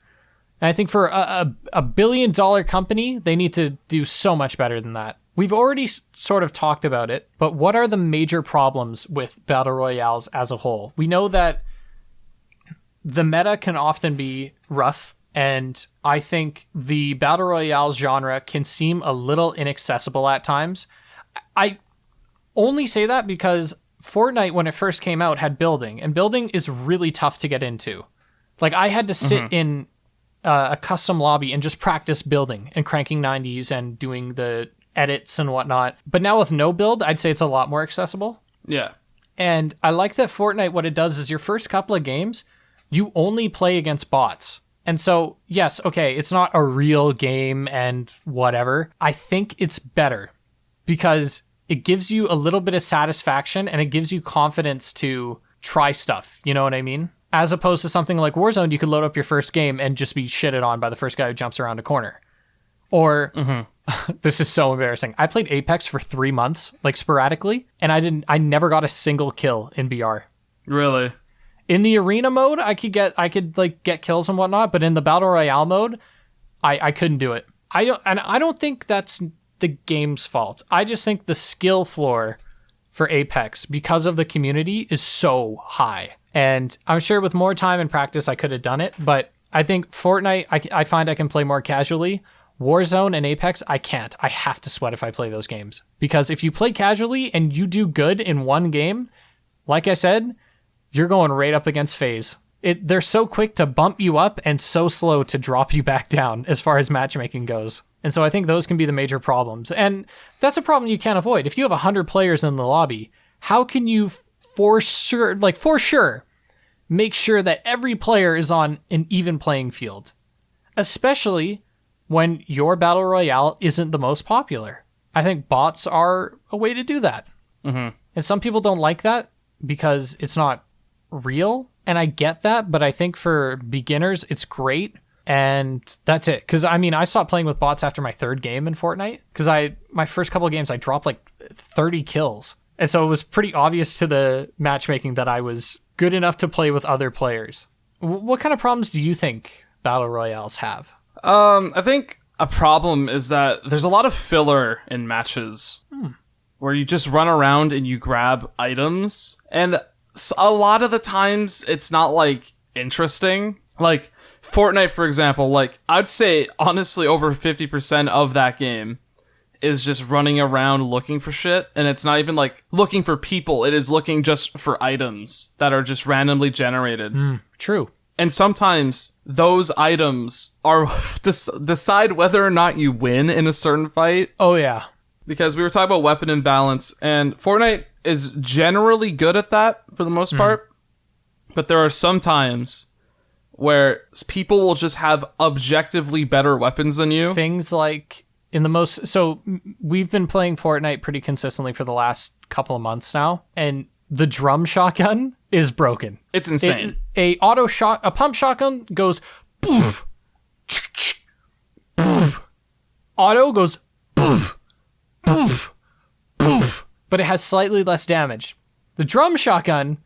Speaker 2: And I think for a $1 billion company, they need to do so much better than that. We've already sort of talked about it, but what are the major problems with Battle Royales as a whole? We know that the meta can often be rough, and I think the Battle Royale genre can seem a little inaccessible at times. I only say that because Fortnite, when it first came out, had building, and building is really tough to get into. Like, I had to sit in a custom lobby and just practice building and cranking 90s and doing the edits and whatnot. But now with no build, I'd say it's a lot more accessible.
Speaker 1: Yeah.
Speaker 2: And I like that Fortnite, what it does is your first couple of games, you only play against bots. And so, yes, okay, it's not a real game and whatever. I think it's better because it gives you a little bit of satisfaction and it gives you confidence to try stuff. You know what I mean? As opposed to something like Warzone, you could load up your first game and just be shitted on by the first guy who jumps around a corner. Or, this is so embarrassing. I played Apex for 3 months, like sporadically, and I never got a single kill in BR.
Speaker 1: Really?
Speaker 2: In the arena mode, I could get kills and whatnot, but in the Battle Royale mode, I couldn't do it. I don't think that's the game's fault. I just think the skill floor for Apex, because of the community, is so high. And I'm sure with more time and practice, I could have done it, but I think Fortnite, I find I can play more casually. Warzone and Apex, I can't. I have to sweat if I play those games. Because if you play casually and you do good in one game, like I said, you're going right up against FaZe. They're so quick to bump you up and so slow to drop you back down as far as matchmaking goes. And so I think those can be the major problems. And that's a problem you can't avoid. If you have 100 players in the lobby, how can you for sure make sure that every player is on an even playing field? Especially when your Battle Royale isn't the most popular. I think bots are a way to do that. Mm-hmm. And some people don't like that because it's not real. And I get that, but I think for beginners, it's great. And that's it. Because, I mean, I stopped playing with bots after my third game in Fortnite. Because my first couple of games, I dropped like 30 kills. And so it was pretty obvious to the matchmaking that I was good enough to play with other players. What kind of problems do you think Battle Royales have?
Speaker 1: I think a problem is that there's a lot of filler in matches where you just run around and you grab items. And a lot of the times it's not like interesting. Like Fortnite, for example, like I'd say honestly over 50% of that game is just running around looking for shit. And it's not even like looking for people. It is looking just for items that are just randomly generated.
Speaker 2: True.
Speaker 1: And sometimes those items are decide whether or not you win in a certain fight.
Speaker 2: Oh, yeah.
Speaker 1: Because we were talking about weapon imbalance, and Fortnite is generally good at that for the most part. But there are some times where people will just have objectively better weapons than you.
Speaker 2: Things like so we've been playing Fortnite pretty consistently for the last couple of months now, and the drum shotgun is broken.
Speaker 1: It's insane.
Speaker 2: A pump shotgun goes poof, Auto goes poof, poof, poof, but it has slightly less damage. The drum shotgun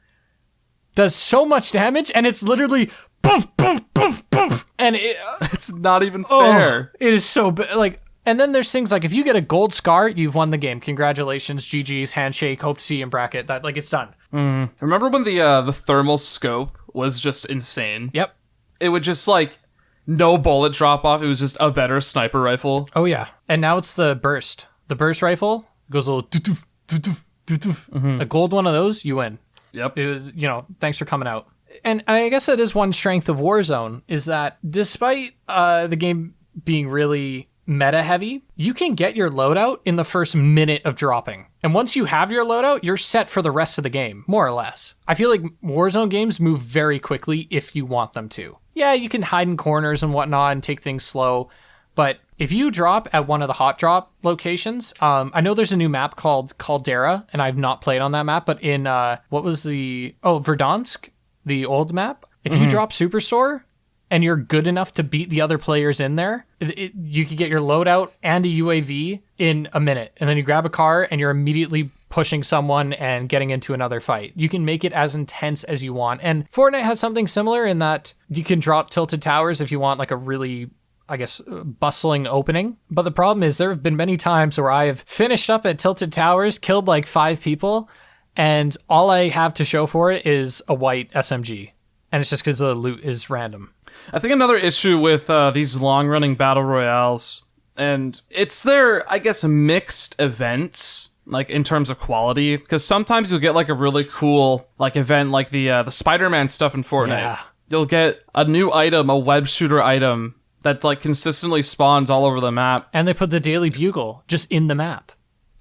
Speaker 2: does so much damage, and it's literally poof, poof, poof, poof, and
Speaker 1: it's not even fair.
Speaker 2: It is so like. And then there's things like if you get a gold scar, you've won the game. Congratulations, GG's, handshake, hope to see you in bracket. That like it's done.
Speaker 1: Remember when the thermal scope was just insane?
Speaker 2: Yep.
Speaker 1: It would just like no bullet drop off. It was just a better sniper rifle.
Speaker 2: Oh yeah. And now it's the burst. The burst rifle goes a little doo-doof, doo-doof, doo-doof. A gold one of those, you win.
Speaker 1: Yep.
Speaker 2: It was, thanks for coming out. And I guess that is one strength of Warzone is that despite the game being really meta heavy, you can get your loadout in the first minute of dropping. And once you have your loadout, you're set for the rest of the game, more or less. I feel like Warzone games move very quickly if you want them to. Yeah, you can hide in corners and whatnot and take things slow, but if you drop at one of the hot drop locations, I know there's a new map called Caldera, and I've not played on that map, but in, Verdansk, the old map, if you drop Superstore, and you're good enough to beat the other players in there, you could get your loadout and a UAV in a minute. And then you grab a car and you're immediately pushing someone and getting into another fight. You can make it as intense as you want. And Fortnite has something similar in that you can drop tilted towers if you want like a really, I guess, bustling opening. But the problem is there have been many times where I have finished up at tilted towers, killed like 5 people, and all I have to show for it is a white SMG. And it's just because the loot is random.
Speaker 1: I think another issue with these long-running battle royales, and it's their, I guess, mixed events, like in terms of quality, because sometimes you'll get like a really cool like event, like the Spider-Man stuff in Fortnite.
Speaker 2: Yeah.
Speaker 1: You'll get a new item, a web shooter item that like consistently spawns all over the map,
Speaker 2: and they put the Daily Bugle just in the map.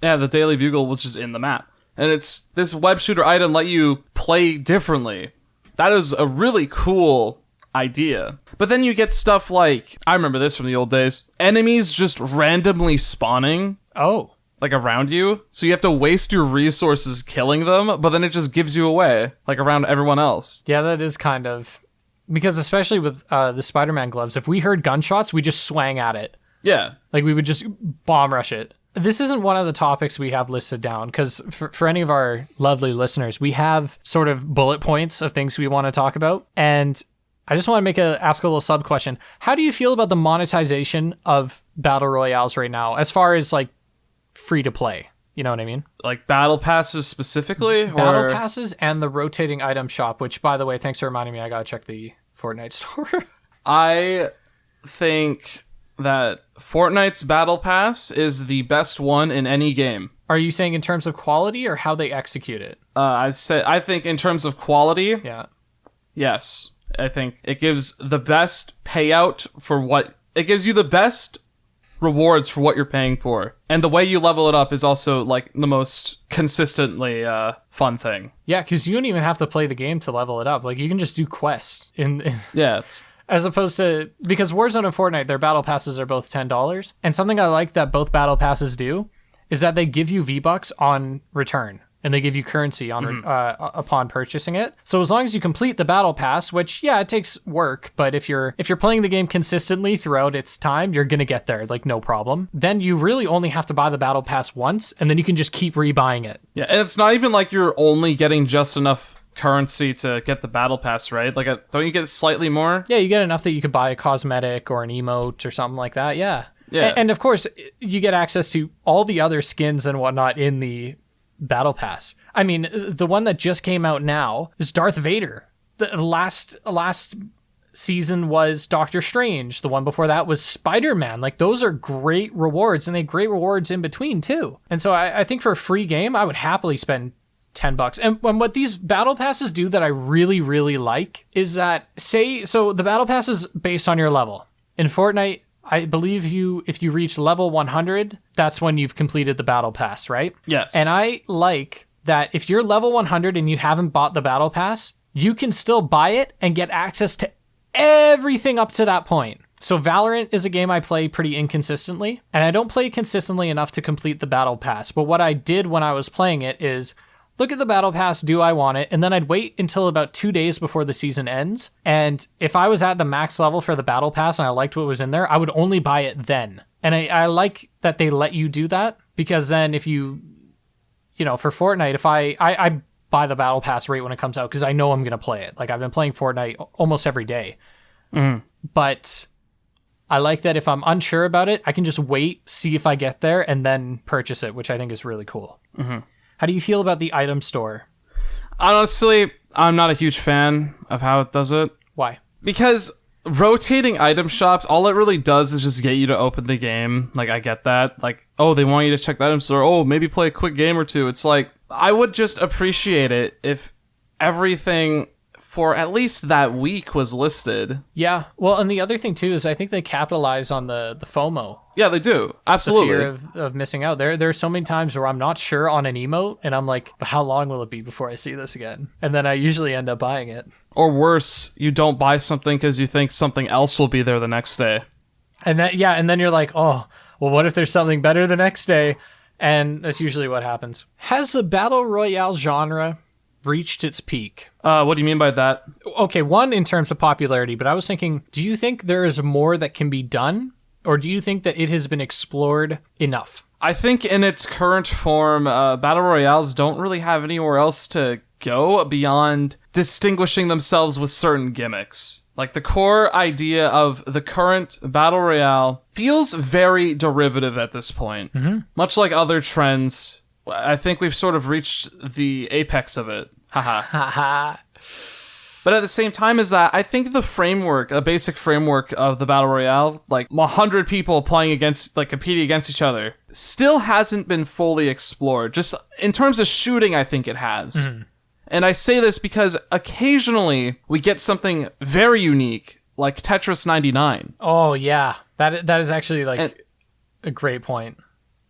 Speaker 1: Yeah, the Daily Bugle was just in the map, and it's this web shooter item let you play differently. That is a really cool idea. But then you get stuff like, I remember this from the old days, enemies just randomly spawning.
Speaker 2: Oh.
Speaker 1: Like around you. So you have to waste your resources killing them, but then it just gives you away, like around everyone else.
Speaker 2: Yeah, that is kind of... Because especially with the Spider-Man gloves, if we heard gunshots, we just swang at it.
Speaker 1: Yeah.
Speaker 2: Like we would just bomb rush it. This isn't one of the topics we have listed down, because for any of our lovely listeners, we have sort of bullet points of things we want to talk about. And I just want to ask a little sub question. How do you feel about the monetization of battle royales right now, as far as like free to play? You know what I mean?
Speaker 1: Like battle passes specifically?
Speaker 2: Battle passes and the rotating item shop, which, by the way, thanks for reminding me, I gotta check the Fortnite store.
Speaker 1: I think that Fortnite's battle pass is the best one in any game.
Speaker 2: Are you saying in terms of quality or how they execute it?
Speaker 1: I think in terms of quality.
Speaker 2: Yeah.
Speaker 1: Yes. I think it gives the best payout for what... It gives you the best rewards for what you're paying for. And the way you level it up is also, like, the most consistently fun thing.
Speaker 2: Yeah, because you don't even have to play the game to level it up. Like, you can just do quests.
Speaker 1: Yeah, it's...
Speaker 2: As opposed to... Because Warzone and Fortnite, their battle passes are both $10. And something I like that both battle passes do is that they give you V-Bucks on return. And they give you currency on upon purchasing it. So as long as you complete the battle pass, which, yeah, it takes work, but if you're playing the game consistently throughout its time, you're gonna get there, like, no problem. Then you really only have to buy the battle pass once, and then you can just keep rebuying it.
Speaker 1: Yeah, and it's not even like you're only getting just enough currency to get the battle pass, right? Like, don't you get slightly more?
Speaker 2: Yeah, you get enough that you could buy a cosmetic or an emote or something like that, yeah.
Speaker 1: Yeah.
Speaker 2: And of course, you get access to all the other skins and whatnot in the battle pass. I mean, the one that just came out now is Darth Vader. The last season was Doctor Strange. The one before that was Spider-Man. Like, those are great rewards, and they have great rewards in between too. And so I think for a free game, I would happily spend $10. And what these battle passes do that I really, really like is that, so the battle pass is based on your level. In Fortnite, I believe if you reach level 100, that's when you've completed the battle pass, right?
Speaker 1: Yes.
Speaker 2: And I like that if you're level 100 and you haven't bought the battle pass, you can still buy it and get access to everything up to that point. So Valorant is a game I play pretty inconsistently, and I don't play consistently enough to complete the battle pass. But what I did when I was playing it is look at the battle pass, do I want it? And then I'd wait until about 2 days before the season ends. And if I was at the max level for the battle pass and I liked what was in there, I would only buy it then. And I like that they let you do that, because then if you know, for Fortnite, if I buy the battle pass right when it comes out, because I know I'm going to play it. Like, I've been playing Fortnite almost every day. But I like that if I'm unsure about it, I can just wait, see if I get there, and then purchase it, which I think is really cool. How do you feel about the item store?
Speaker 1: Honestly, I'm not a huge fan of how it does it.
Speaker 2: Why?
Speaker 1: Because rotating item shops, all it really does is just get you to open the game. Like, I get that. Like, oh, they want you to check the item store. Oh, maybe play a quick game or two. It's like, I would just appreciate it if everything for at least that week was listed.
Speaker 2: Yeah. Well, and the other thing, too, is I think they capitalize on the FOMO.
Speaker 1: Yeah, they do. Absolutely.
Speaker 2: The fear of missing out. There are so many times where I'm not sure on an emote, and I'm like, but how long will it be before I see this again? And then I usually end up buying it.
Speaker 1: Or worse, you don't buy something because you think something else will be there the next day.
Speaker 2: And then you're like, oh, well, what if there's something better the next day? And that's usually what happens. Has the Battle Royale genre reached its peak?
Speaker 1: What do you mean by that?
Speaker 2: Okay, one, in terms of popularity, but I was thinking, do you think there is more that can be done? Or do you think that it has been explored enough?
Speaker 1: I think in its current form, Battle Royales don't really have anywhere else to go beyond distinguishing themselves with certain gimmicks. Like, the core idea of the current Battle Royale feels very derivative at this point. Much like other trends, I think we've sort of reached the apex of it. Haha. But at the same time as that, I think the framework, a basic framework of the Battle Royale, like 100 people playing against, like competing against each other, still hasn't been fully explored. Just in terms of shooting, I think it has. And I say this because occasionally we get something very unique, like Tetris 99.
Speaker 2: Oh, yeah. That is actually a great point.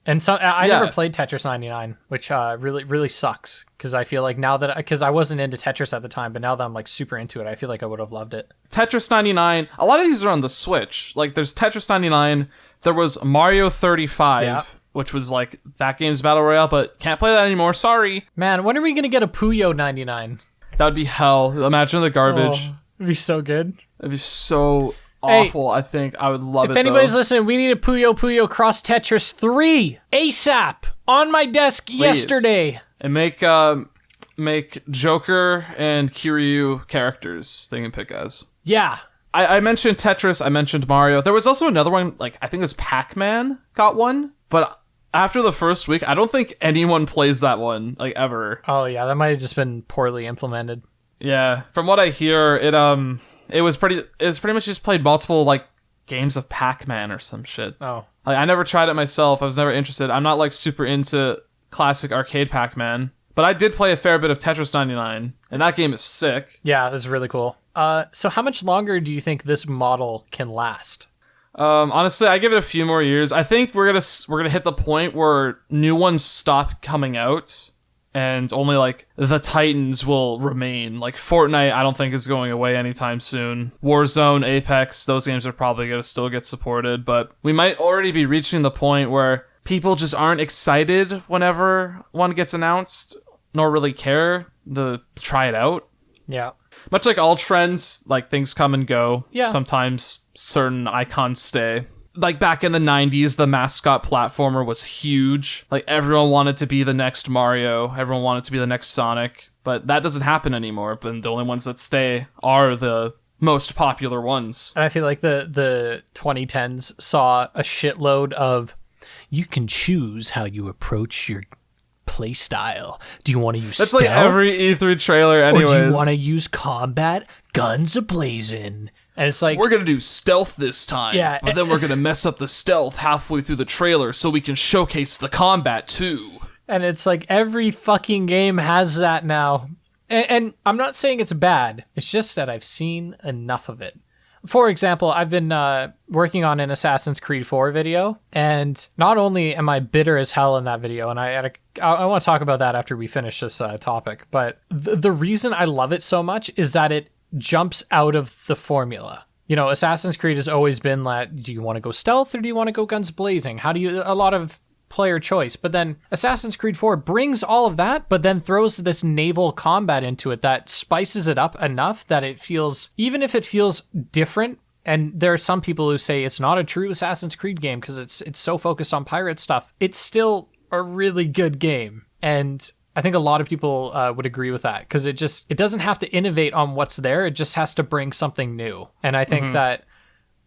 Speaker 2: And so I never played Tetris 99, which really, really sucks, because I feel like now that, because I wasn't into Tetris at the time, but now that I'm like super into it, I feel like I would have loved it.
Speaker 1: Tetris 99, a lot of these are on the Switch. Like, there's Tetris 99, there was Mario 35, which was like that game's Battle Royale, but can't play that anymore, sorry.
Speaker 2: Man, when are we going to get a Puyo 99?
Speaker 1: That would be hell. Imagine the garbage.
Speaker 2: It'd be so good.
Speaker 1: It'd be so awful. I think I would love it.
Speaker 2: If anybody's listening, we need a Puyo Cross Tetris 3 ASAP on my desk yesterday.
Speaker 1: And make Joker and Kiryu characters they can pick as.
Speaker 2: Yeah.
Speaker 1: I mentioned Tetris, I mentioned Mario. There was also another one, like, I think it was Pac-Man got one, but after the first week, I don't think anyone plays that one, like, ever.
Speaker 2: Oh yeah, that might have just been poorly implemented.
Speaker 1: Yeah, from what I hear, it was pretty much just played multiple, like, games of Pac-Man or some shit.
Speaker 2: Oh.
Speaker 1: Like, I never tried it myself. I was never interested. I'm not, like, super into classic arcade Pac-Man. But I did play a fair bit of Tetris 99, and that game is sick.
Speaker 2: Yeah, this is really cool. So how much longer do you think this model can last?
Speaker 1: Honestly, I give it a few more years. I think we're gonna hit the point where new ones stop coming out, and only, like, the Titans will remain. Like, Fortnite, I don't think is going away anytime soon. Warzone, Apex, those games are probably gonna still get supported, but we might already be reaching the point where people just aren't excited whenever one gets announced, nor really care to try it out.
Speaker 2: Yeah.
Speaker 1: Much like all trends, like, things come and go.
Speaker 2: Yeah.
Speaker 1: Sometimes certain icons stay. Like, back in the 90s, the mascot platformer was huge. Like, everyone wanted to be the next Mario. Everyone wanted to be the next Sonic. But that doesn't happen anymore. But the only ones that stay are the most popular ones.
Speaker 2: And I feel like the 2010s saw a shitload of, you can choose how you approach your play style. Do you want to use
Speaker 1: That's
Speaker 2: stealth?
Speaker 1: like every E3 trailer anyways.
Speaker 2: Or do you want to use combat? Guns a-blazing. And it's like,
Speaker 1: we're going to do stealth this time.
Speaker 2: Yeah.
Speaker 1: But then we're going to mess up the stealth halfway through the trailer so we can showcase the combat too.
Speaker 2: And it's like every fucking game has that now. And I'm not saying it's bad. It's just that I've seen enough of it. For example, I've been working on an Assassin's Creed 4 video, and not only am I bitter as hell in that video, and I want to talk about that after we finish this topic, but the reason I love it so much is that it jumps out of the formula. You know, Assassin's Creed has always been like, do you want to go stealth or do you want to go guns blazing? A lot of player choice. But then Assassin's Creed 4 brings all of that, but then throws this naval combat into it that spices it up enough that it feels, even if it feels different, and there are some people who say it's not a true Assassin's Creed game because it's so focused on pirate stuff, it's still a really good game. And I think a lot of people would agree with that because it doesn't have to innovate on what's there. It just has to bring something new. And I think that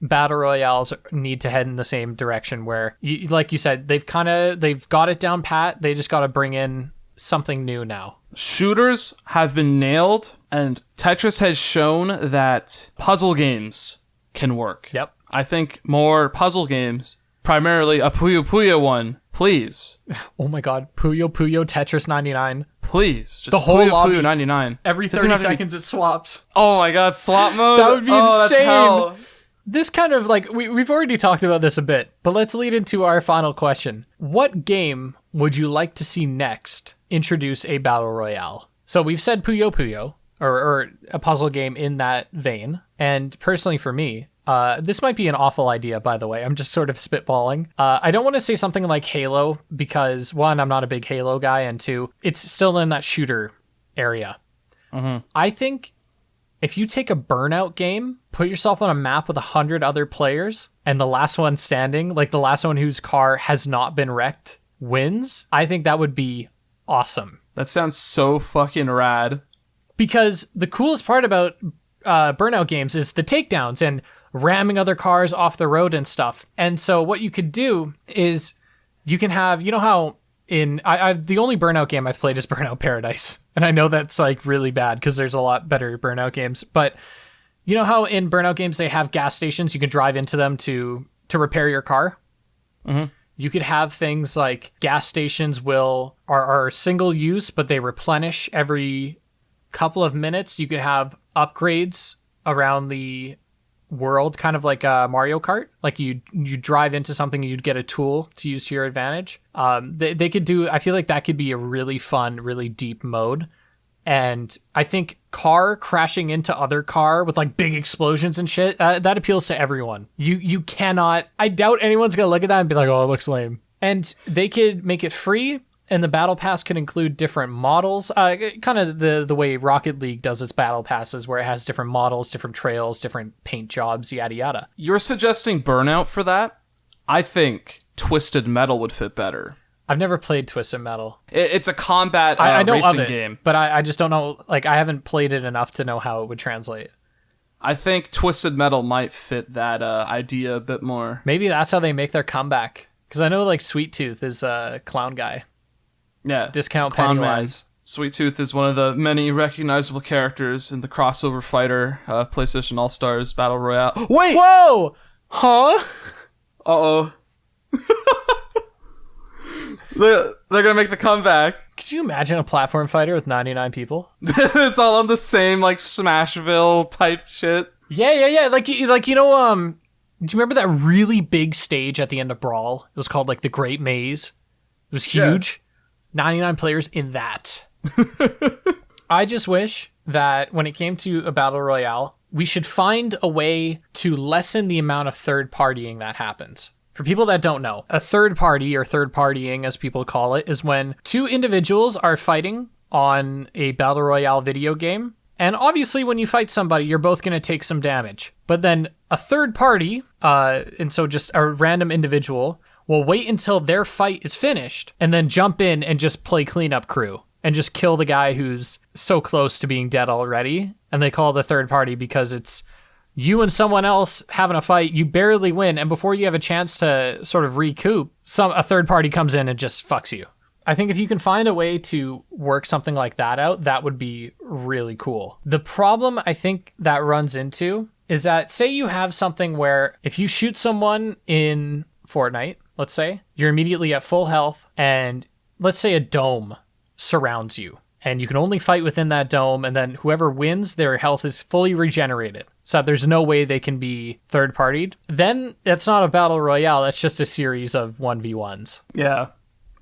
Speaker 2: battle royales need to head in the same direction where, like you said, they've got it down pat. They just got to bring in something new now.
Speaker 1: Shooters have been nailed, and Tetris has shown that puzzle games can work.
Speaker 2: Yep.
Speaker 1: I think more puzzle games, primarily a Puyo Puyo one, please.
Speaker 2: Oh my god, Puyo Puyo Tetris 99.
Speaker 1: Please. Just
Speaker 2: the whole
Speaker 1: Puyo
Speaker 2: lobby,
Speaker 1: Puyo 99.
Speaker 2: Every 30 seconds it swaps.
Speaker 1: Oh my god, swap mode?
Speaker 2: That would be insane.
Speaker 1: That's hell.
Speaker 2: This kind of like, we've already talked about this a bit, but let's lead into our final question. What game would you like to see next introduce a battle royale? So we've said Puyo Puyo, or a puzzle game in that vein. And personally for me, this might be an awful idea, by the way. I'm just sort of spitballing. I don't want to say something like Halo because, one, I'm not a big Halo guy, and two, it's still in that shooter area. Mm-hmm. I think if you take a Burnout game, put yourself on a map with 100 other players, and the last one standing, like the last one whose car has not been wrecked, wins, I think that would be awesome.
Speaker 1: That sounds so fucking rad.
Speaker 2: Because the coolest part about Burnout games is the takedowns and ramming other cars off the road and stuff. And so what you could do is you can have, you know how the only Burnout game I've played is Burnout Paradise. And I know that's like really bad because there's a lot better Burnout games. But you know how in Burnout games they have gas stations, you can drive into them to repair your car? Mm-hmm. You could have things like gas stations are single use, but they replenish every couple of minutes. You could have upgrades around the world, kind of like a Mario Kart. Like you drive into something and you'd get a tool to use to your advantage. They could do, I feel like that could be a really fun, really deep mode. And I think car crashing into other car with like big explosions and shit, that appeals to everyone. You cannot, I doubt anyone's gonna look at that and be like, oh, it looks lame. And they could make it free, and the battle pass could include different models, kind of the way Rocket League does its battle passes, where it has different models, different trails, different paint jobs, yada yada.
Speaker 1: You're suggesting Burnout for that? I think Twisted Metal would fit better.
Speaker 2: I've never played Twisted Metal.
Speaker 1: It's a combat
Speaker 2: I know
Speaker 1: racing
Speaker 2: of it,
Speaker 1: game.
Speaker 2: But I just don't know, like, I haven't played it enough to know how it would translate.
Speaker 1: I think Twisted Metal might fit that idea a bit more.
Speaker 2: Maybe that's how they make their comeback. Because I know, like, Sweet Tooth is a clown guy.
Speaker 1: Yeah.
Speaker 2: Discount Pennywise.
Speaker 1: Sweet Tooth is one of the many recognizable characters in the crossover fighter PlayStation All-Stars Battle Royale. Wait!
Speaker 2: Whoa! Huh?
Speaker 1: Uh-oh. They're gonna make the comeback.
Speaker 2: Could you imagine a platform fighter with 99 people?
Speaker 1: It's all on the same, like, Smashville type shit.
Speaker 2: Yeah. Like, you know, do you remember that really big stage at the end of Brawl? It was called, like, the Great Maze. It was huge. Yeah. 99 players in that. I just wish that when it came to a battle royale, we should find a way to lessen the amount of third partying that happens. For people that don't know, a third party, or third partying as people call it, is when two individuals are fighting on a battle royale video game. And obviously when you fight somebody, you're both going to take some damage. But then a third party, and so just a random individual, will wait until their fight is finished and then jump in and just play cleanup crew and just kill the guy who's so close to being dead already. And they call it the third party because it's you and someone else having a fight, you barely win, and before you have a chance to sort of recoup, a third party comes in and just fucks you. I think if you can find a way to work something like that out, that would be really cool. The problem I think that runs into is that, say you have something where if you shoot someone in Fortnite, let's say, you're immediately at full health, and let's say a dome surrounds you, and you can only fight within that dome, and then whoever wins, their health is fully regenerated. So there's no way they can be third-partied. Then it's not a battle royale, that's just a series of 1v1s.
Speaker 1: Yeah.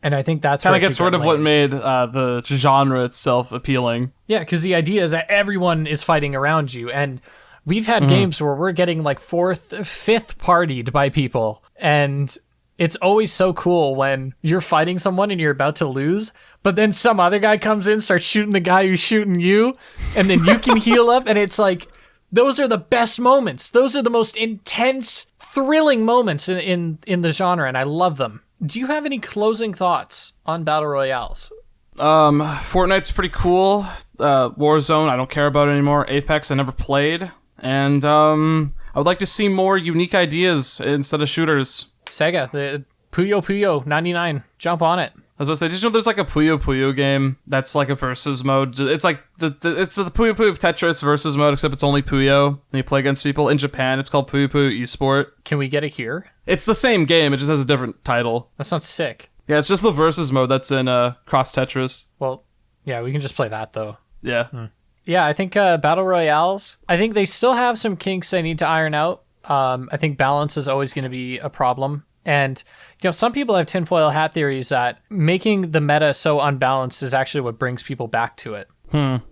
Speaker 2: And I think that's
Speaker 1: kind of gets rid of what made the genre itself appealing.
Speaker 2: Yeah, because the idea is that everyone is fighting around you, and we've had games where we're getting like fourth, fifth partied by people, and it's always so cool when you're fighting someone and you're about to lose, but then some other guy comes in, starts shooting the guy who's shooting you, and then you can heal up, and it's like, those are the best moments. Those are the most intense, thrilling moments in the genre, and I love them. Do you have any closing thoughts on Battle Royales?
Speaker 1: Fortnite's pretty cool. Warzone, I don't care about anymore. Apex, I never played. And, I would like to see more unique ideas instead of shooters.
Speaker 2: Sega, the Puyo Puyo 99, jump on it.
Speaker 1: I was about to say, did you know there's like a Puyo Puyo game that's like a versus mode? It's like it's the Puyo Puyo Tetris versus mode, except it's only Puyo, and you play against people. In Japan, it's called Puyo Puyo Esport.
Speaker 2: Can we get it here?
Speaker 1: It's the same game, it just has a different title.
Speaker 2: That sounds sick.
Speaker 1: Yeah, it's just the versus mode that's in Cross Tetris.
Speaker 2: Well, yeah, we can just play that though.
Speaker 1: Yeah.
Speaker 2: Yeah, I think Battle Royales, I think they still have some kinks they need to iron out. I think balance is always going to be a problem. And, some people have tinfoil hat theories that making the meta so unbalanced is actually what brings people back to it.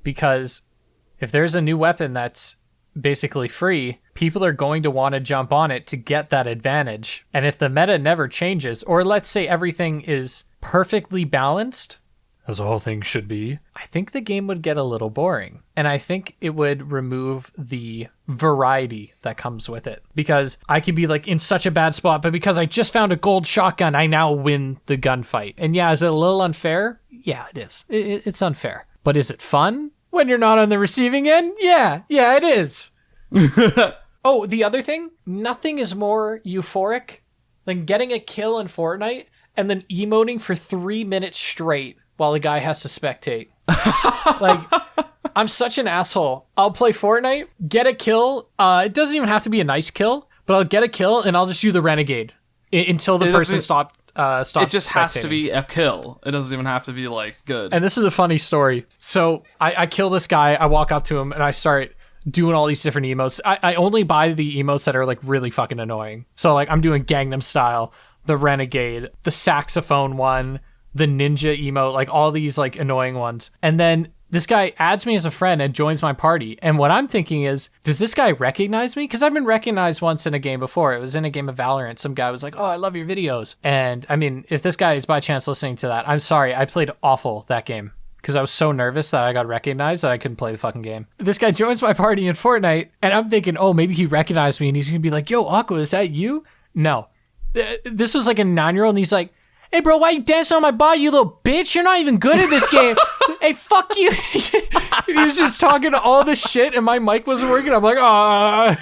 Speaker 2: Because if there's a new weapon that's basically free, people are going to want to jump on it to get that advantage. And if the meta never changes, or let's say everything is perfectly balanced, as all things should be, I think the game would get a little boring. And I think it would remove the variety that comes with it. Because I could be like in such a bad spot, but because I just found a gold shotgun, I now win the gunfight. And yeah, is it a little unfair? Yeah, it is. It's unfair. But is it fun when you're not on the receiving end? Yeah, it is. Oh, the other thing, nothing is more euphoric than getting a kill in Fortnite and then emoting for 3 minutes straight while the guy has to spectate. Like, I'm such an asshole. I'll play Fortnite, get a kill. It doesn't even have to be a nice kill, but I'll get a kill and I'll just do the renegade until the person stops. It
Speaker 1: just has to be a kill. It doesn't even have to be like good.
Speaker 2: And this is a funny story. So I kill this guy. I walk up to him and I start doing all these different emotes. I only buy the emotes that are like really fucking annoying. So like I'm doing Gangnam Style, the renegade, the saxophone one, the ninja emote, like all these like annoying ones. And then this guy adds me as a friend and joins my party. And what I'm thinking is, does this guy recognize me? Because I've been recognized once in a game before. It was in a game of Valorant. Some guy was like, oh, I love your videos. And I mean, if this guy is by chance listening to that, I'm sorry. I played awful that game because I was so nervous that I got recognized that I couldn't play the fucking game. This guy joins my party in Fortnite and I'm thinking, oh, maybe he recognized me and he's going to be like, yo, Aqua, is that you? No. This was like a 9-year-old and he's like, hey, bro, why you dancing on my body, you little bitch? You're not even good at this game. Hey, fuck you. He was just talking all this shit, and my mic wasn't working. I'm like, ah.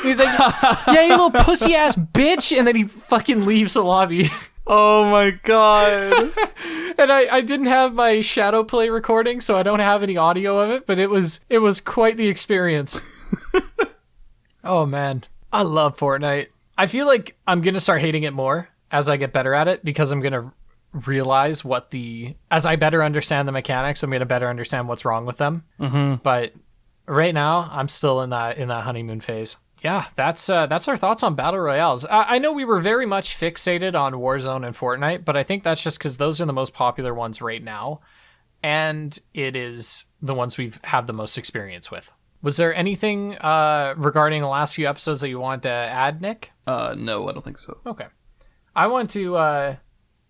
Speaker 2: He's like, yeah, you little pussy-ass bitch. And then he fucking leaves the lobby.
Speaker 1: Oh, my God.
Speaker 2: And I didn't have my shadow play recording, so I don't have any audio of it, but it was quite the experience. Oh, man. I love Fortnite. I feel like I'm going to start hating it more as I get better at it, because I'm going to realize as I better understand the mechanics, I'm going to better understand what's wrong with them. Mm-hmm. But right now, I'm still in that honeymoon phase. Yeah, that's our thoughts on Battle Royales. I know we were very much fixated on Warzone and Fortnite, but I think that's just because those are the most popular ones right now, and it is the ones we've had the most experience with. Was there anything regarding the last few episodes that you want to add, Nick?
Speaker 1: No, I don't think so.
Speaker 2: Okay. I want to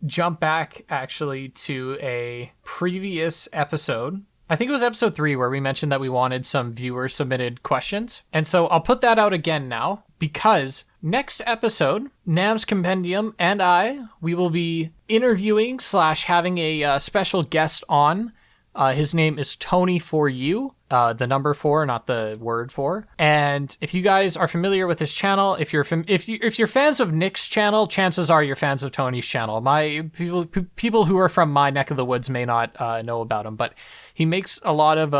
Speaker 2: jump back, actually, to a previous episode. I think it was episode 3 where we mentioned that we wanted some viewer-submitted questions. And so I'll put that out again now, because next episode, Nam's Compendium and we will be interviewing / having a special guest on. His name is Tony For You. The number 4, not the word 4. And if you guys are familiar with his channel, if you're fans of Nick's channel, chances are you're fans of Tony's channel. My people who are from my neck of the woods may not know about him, but he makes a lot of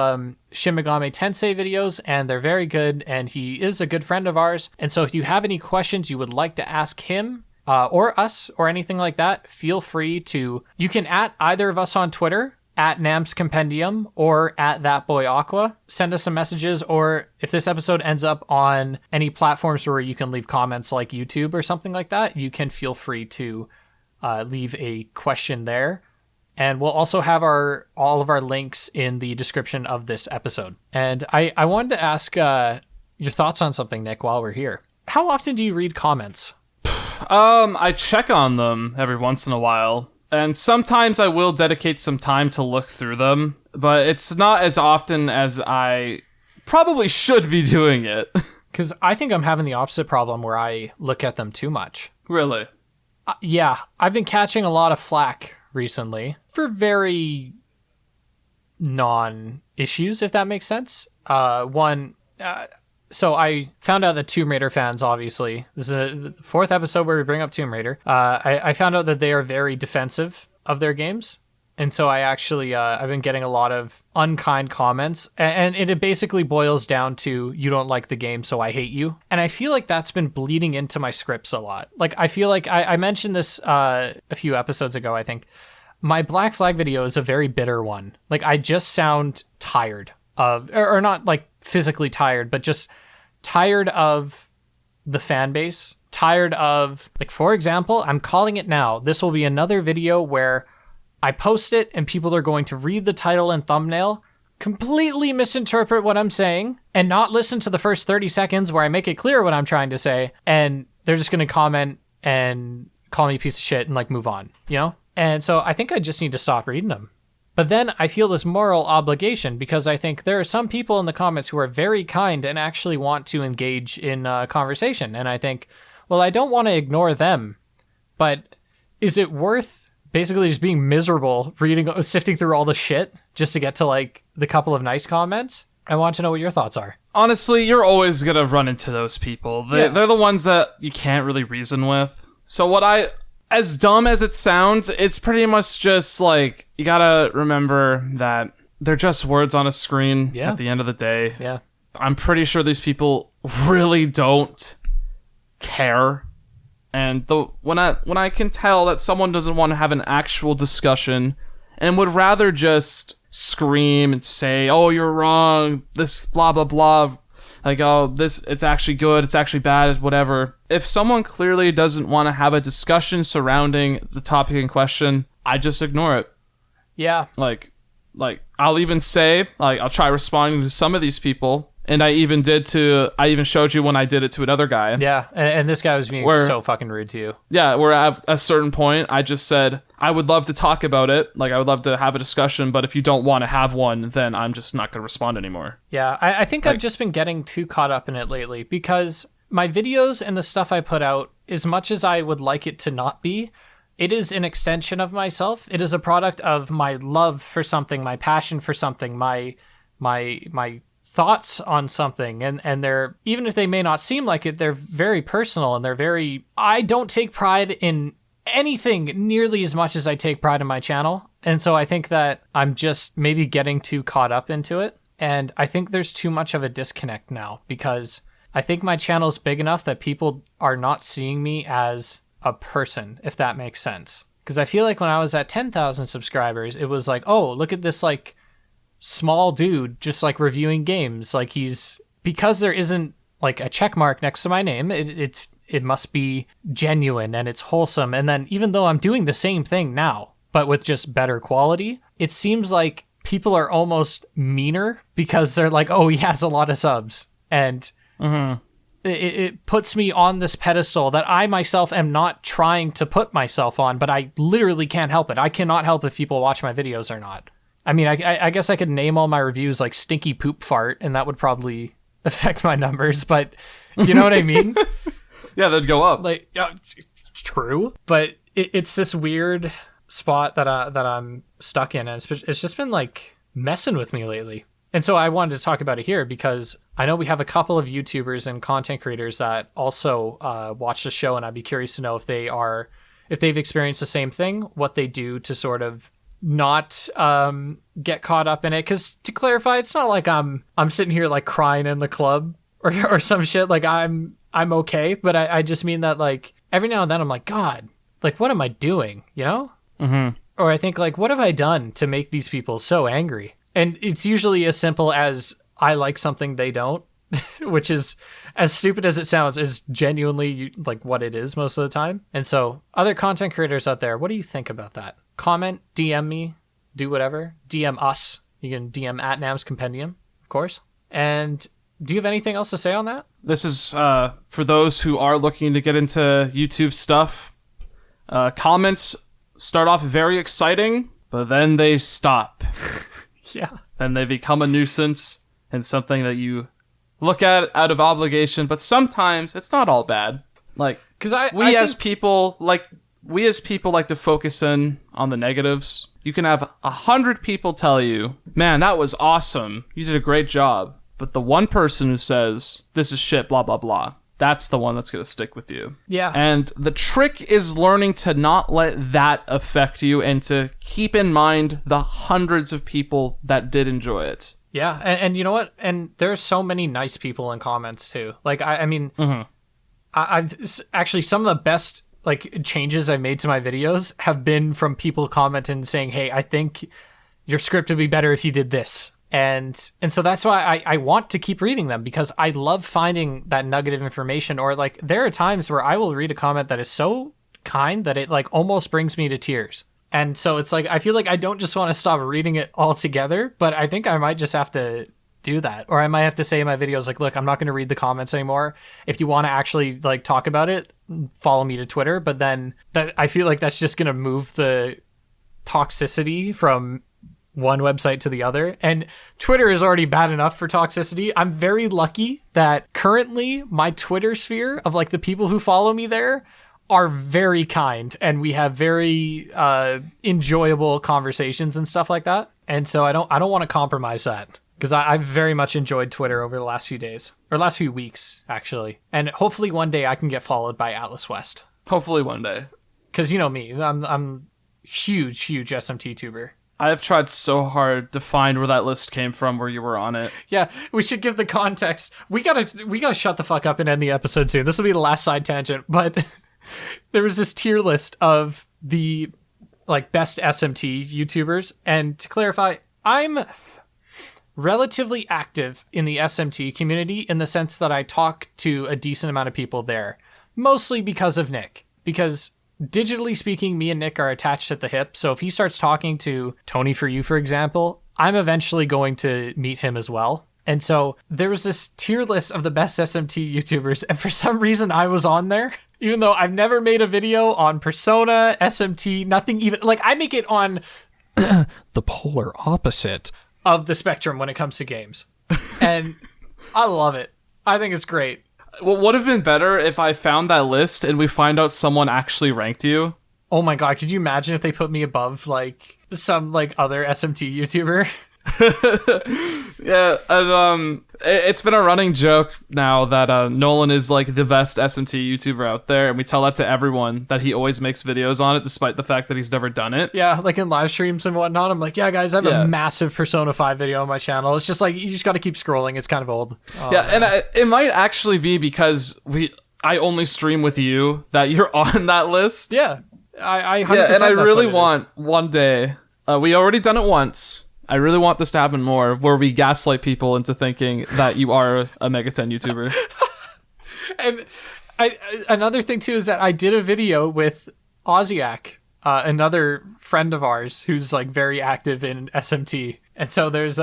Speaker 2: Shin Megami Tensei videos, and they're very good, and he is a good friend of ours. And so if you have any questions you would like to ask him, or us, or anything like that, feel free to, you can @ either of us on Twitter, @ Nam's Compendium, or @ That Boy Aqua. Send us some messages, or if this episode ends up on any platforms where you can leave comments like YouTube or something like that, you can feel free to leave a question there. And we'll also have all of our links in the description of this episode. And I wanted to ask your thoughts on something, Nick, while we're here. How often do you read comments?
Speaker 1: I check on them every once in a while, and sometimes I will dedicate some time to look through them, but it's not as often as I probably should be doing it.
Speaker 2: Because I think I'm having the opposite problem where I look at them too much.
Speaker 1: Really?
Speaker 2: Yeah, I've been catching a lot of flack recently for very non-issues, if that makes sense. So I found out that Tomb Raider fans, obviously, this is the fourth episode where we bring up Tomb Raider. I found out that they are very defensive of their games. And so I actually, I've been getting a lot of unkind comments, and it basically boils down to, you don't like the game, so I hate you. And I feel like that's been bleeding into my scripts a lot. Like, I feel like I mentioned this a few episodes ago, I think. My Black Flag video is a very bitter one. Like, I just sound tired of, or not like physically tired, but just tired of the fan base. Tired of, like, for example, I'm calling it now. This will be another video where I post it and people are going to read the title and thumbnail, completely misinterpret what I'm saying, and not listen to the first 30 seconds where I make it clear what I'm trying to say, and they're just going to comment and call me a piece of shit and, like, move on, you know? And so I think I just need to stop reading them. But then I feel this moral obligation because I think there are some people in the comments who are very kind and actually want to engage in conversation. And I think, well, I don't want to ignore them, but is it worth basically just being miserable, sifting through all the shit just to get to, like, the couple of nice comments? I want to know what your thoughts are.
Speaker 1: Honestly, you're always going to run into those people. They're the ones that you can't really reason with. So as dumb as it sounds, it's pretty much just, like, you gotta remember that they're just words on a screen at the end of the day.
Speaker 2: Yeah.
Speaker 1: I'm pretty sure these people really don't care. And when I can tell that someone doesn't want to have an actual discussion and would rather just scream and say, "Oh, you're wrong, this blah blah blah," like, "Oh, this, it's actually good, it's actually bad," whatever. If someone clearly doesn't want to have a discussion surrounding the topic in question, I just ignore it.
Speaker 2: Yeah.
Speaker 1: Like I'll even say, like, I'll try responding to some of these people. And I even showed you when I did it to another guy.
Speaker 2: Yeah, and this guy was being so fucking rude to you.
Speaker 1: Yeah, where at a certain point, I just said, I would love to talk about it. Like, I would love to have a discussion, but if you don't want to have one, then I'm just not going to respond anymore.
Speaker 2: Yeah, I think I've just been getting too caught up in it lately, because my videos and the stuff I put out, as much as I would like it to not be, it is an extension of myself. It is a product of my love for something, my passion for something, my thoughts on something, and they're, even if they may not seem like it, they're very personal, and I don't take pride in anything nearly as much as I take pride in my channel. And so I think that I'm just maybe getting too caught up into it. And I think there's too much of a disconnect now, because I think my channel's big enough that people are not seeing me as a person, if that makes sense. Because I feel like when I was at 10,000 subscribers, it was like, oh, look at this, like, small dude just, like, reviewing games. Like, because there isn't, like, a check mark next to my name, it must be genuine and it's wholesome. And then even though I'm doing the same thing now, but with just better quality, it seems like people are almost meaner because they're like, oh, he has a lot of subs. And it puts me on this pedestal that I myself am not trying to put myself on, but I literally can't help it. I cannot help if people watch my videos or not. I mean, I guess I could name all my reviews like stinky poop fart, and that would probably affect my numbers, but you know what I mean?
Speaker 1: Yeah, they'd go up.
Speaker 2: Like, true, but it's this weird spot that I'm stuck in, and it's just been, like, messing with me lately. And so I wanted to talk about it here because I know we have a couple of YouTubers and content creators that also watch the show, and I'd be curious to know if they've experienced the same thing, what they do to sort of not get caught up in it. Because to clarify, it's not like I'm sitting here, like, crying in the club or some shit. Like, I'm okay, but I just mean that, like, every now and then I'm like, God, like, what am I doing, you know?
Speaker 1: Mm-hmm.
Speaker 2: Or I think, like, what have I done to make these people so angry? And it's usually as simple as I like something they don't, which is, as stupid as it sounds, is genuinely, like, what it is most of the time. And so other content creators out there, what do you think about that? Comment, DM me, do whatever. DM us. You can DM at Nam's Compendium, of course. And do you have anything else to say on that?
Speaker 1: this is for those who are looking to get into YouTube stuff. Comments start off very exciting, but then they stop.
Speaker 2: Yeah.
Speaker 1: Then they become a nuisance and something that you look at out of obligation, but sometimes it's not all bad. Like, because we as people like to focus in on the negatives. You can have 100 people tell you, man, that was awesome, you did a great job. But the one person who says, this is shit, blah, blah, blah, that's the one that's going to stick with you.
Speaker 2: Yeah.
Speaker 1: And the trick is learning to not let that affect you and to keep in mind the hundreds of people that did enjoy it.
Speaker 2: Yeah. And you know what? And there's so many nice people in comments too. Like, I mean, I've actually, some of the best like changes I've made to my videos have been from people commenting and saying, hey, I think your script would be better if you did this. And so that's why I want to keep reading them, because I love finding that nugget of information. Or like, there are times where I will read a comment that is so kind that it like almost brings me to tears. And so it's like, I feel like I don't just want to stop reading it altogether, but I think I might just have to do that. Or I might have to say in my videos, like, look, I'm not going to read the comments anymore. If you want to actually like talk about it, follow me to Twitter. But then that, I feel like that's just going to move the toxicity from one website to the other. And Twitter is already bad enough for toxicity. I'm very lucky that currently my Twitter sphere of like the people who follow me there are very kind, and we have very enjoyable conversations and stuff like that. And so I don't want to compromise that, because I've very much enjoyed Twitter over the last few days, or last few weeks actually. And hopefully one day I can get followed by Atlas West.
Speaker 1: Hopefully one day,
Speaker 2: because you know me, I'm huge SMT tuber.
Speaker 1: I've tried so hard to find where that list came from, where you were on it.
Speaker 2: Yeah, we should give the context. We gotta shut the fuck up and end the episode soon. This will be the last side tangent, but there was this tier list of the like best SMT YouTubers, and to clarify, I'm relatively active in the SMT community in the sense that I talk to a decent amount of people there, mostly because of Nick, because digitally speaking, me and Nick are attached at the hip. So if he starts talking to Tony For You, for example, I'm eventually going to meet him as well. And so there was this tier list of the best SMT YouTubers. And for some reason I was on there, even though I've never made a video on Persona, SMT, nothing even, like I make it on the polar opposite of the spectrum when it comes to games. And I love it. I think it's great.
Speaker 1: What would have been better if I found that list and we find out someone actually ranked you?
Speaker 2: Oh my god, could you imagine if they put me above like some like other SMT YouTuber?
Speaker 1: Yeah, and it's been a running joke now that Nolan is like the best SMT YouTuber out there, and we tell that to everyone, that he always makes videos on it despite the fact that he's never done it.
Speaker 2: Yeah, like in live streams and whatnot. I'm like, yeah guys, I have a massive Persona 5 video on my channel. It's just like, you just got to keep scrolling. It's kind of old.
Speaker 1: Yeah, and it might actually be because I only stream with you that you're on that list.
Speaker 2: Yeah, I 100%
Speaker 1: yeah, and I really want
Speaker 2: is.
Speaker 1: One day, we already done it once, I really want this to happen more, where we gaslight people into thinking that you are a Megaten YouTuber.
Speaker 2: And another thing too is that I did a video with Oziak, another friend of ours who's like very active in SMT, and so there's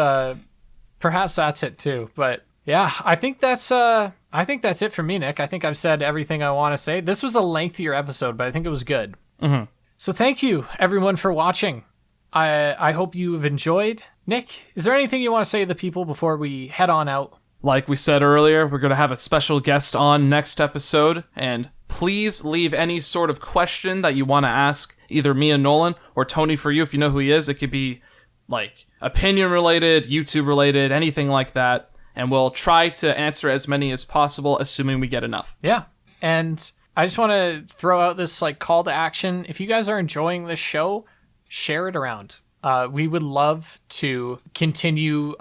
Speaker 2: perhaps that's it too. But yeah, I think that's it for me, Nick. I think I've said everything I want to say. This was a lengthier episode, but I think it was good.
Speaker 1: Mm-hmm.
Speaker 2: So thank you everyone for watching. I hope you've enjoyed. Nick, is there anything you want to say to the people before we head on out?
Speaker 1: Like we said earlier, we're going to have a special guest on next episode, and please leave any sort of question that you want to ask either me and Nolan or Tony For You if you know who he is. It could be like opinion related, YouTube related, anything like that, and we'll try to answer as many as possible, assuming we get enough.
Speaker 2: Yeah, and I just want to throw out this like call to action. If you guys are enjoying this show, share it around. We would love to continue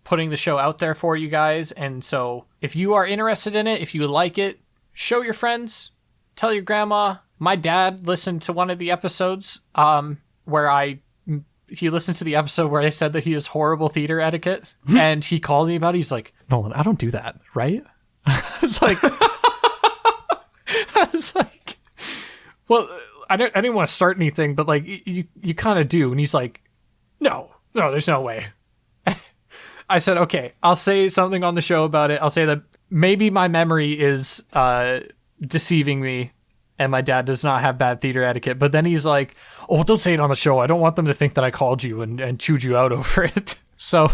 Speaker 2: putting the show out there for you guys. And so if you are interested in it, if you like it, show your friends, tell your grandma. My dad listened to one of the episodes where he listened to the episode where I said that he has horrible theater etiquette. And he called me about it. He's like, Nolan, I don't do that, right? It's like, I was like, well, I didn't want to start anything, but like you kind of do. And he's like, no, there's no way. I said, okay, I'll say something on the show about it. I'll say that maybe my memory is deceiving me and my dad does not have bad theater etiquette. But then he's like, oh, don't say it on the show. I don't want them to think that I called you and chewed you out over it. So,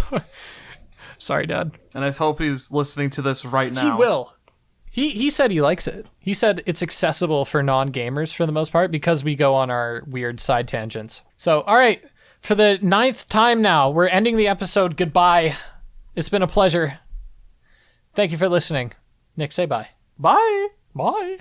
Speaker 2: sorry, Dad.
Speaker 1: And I hope he's listening to this right now.
Speaker 2: He will. He said he likes it. He said it's accessible for non-gamers for the most part because we go on our weird side tangents. So, all right. For the 9th time now, we're ending the episode. Goodbye. It's been a pleasure. Thank you for listening. Nick, say bye.
Speaker 1: Bye.
Speaker 2: Bye.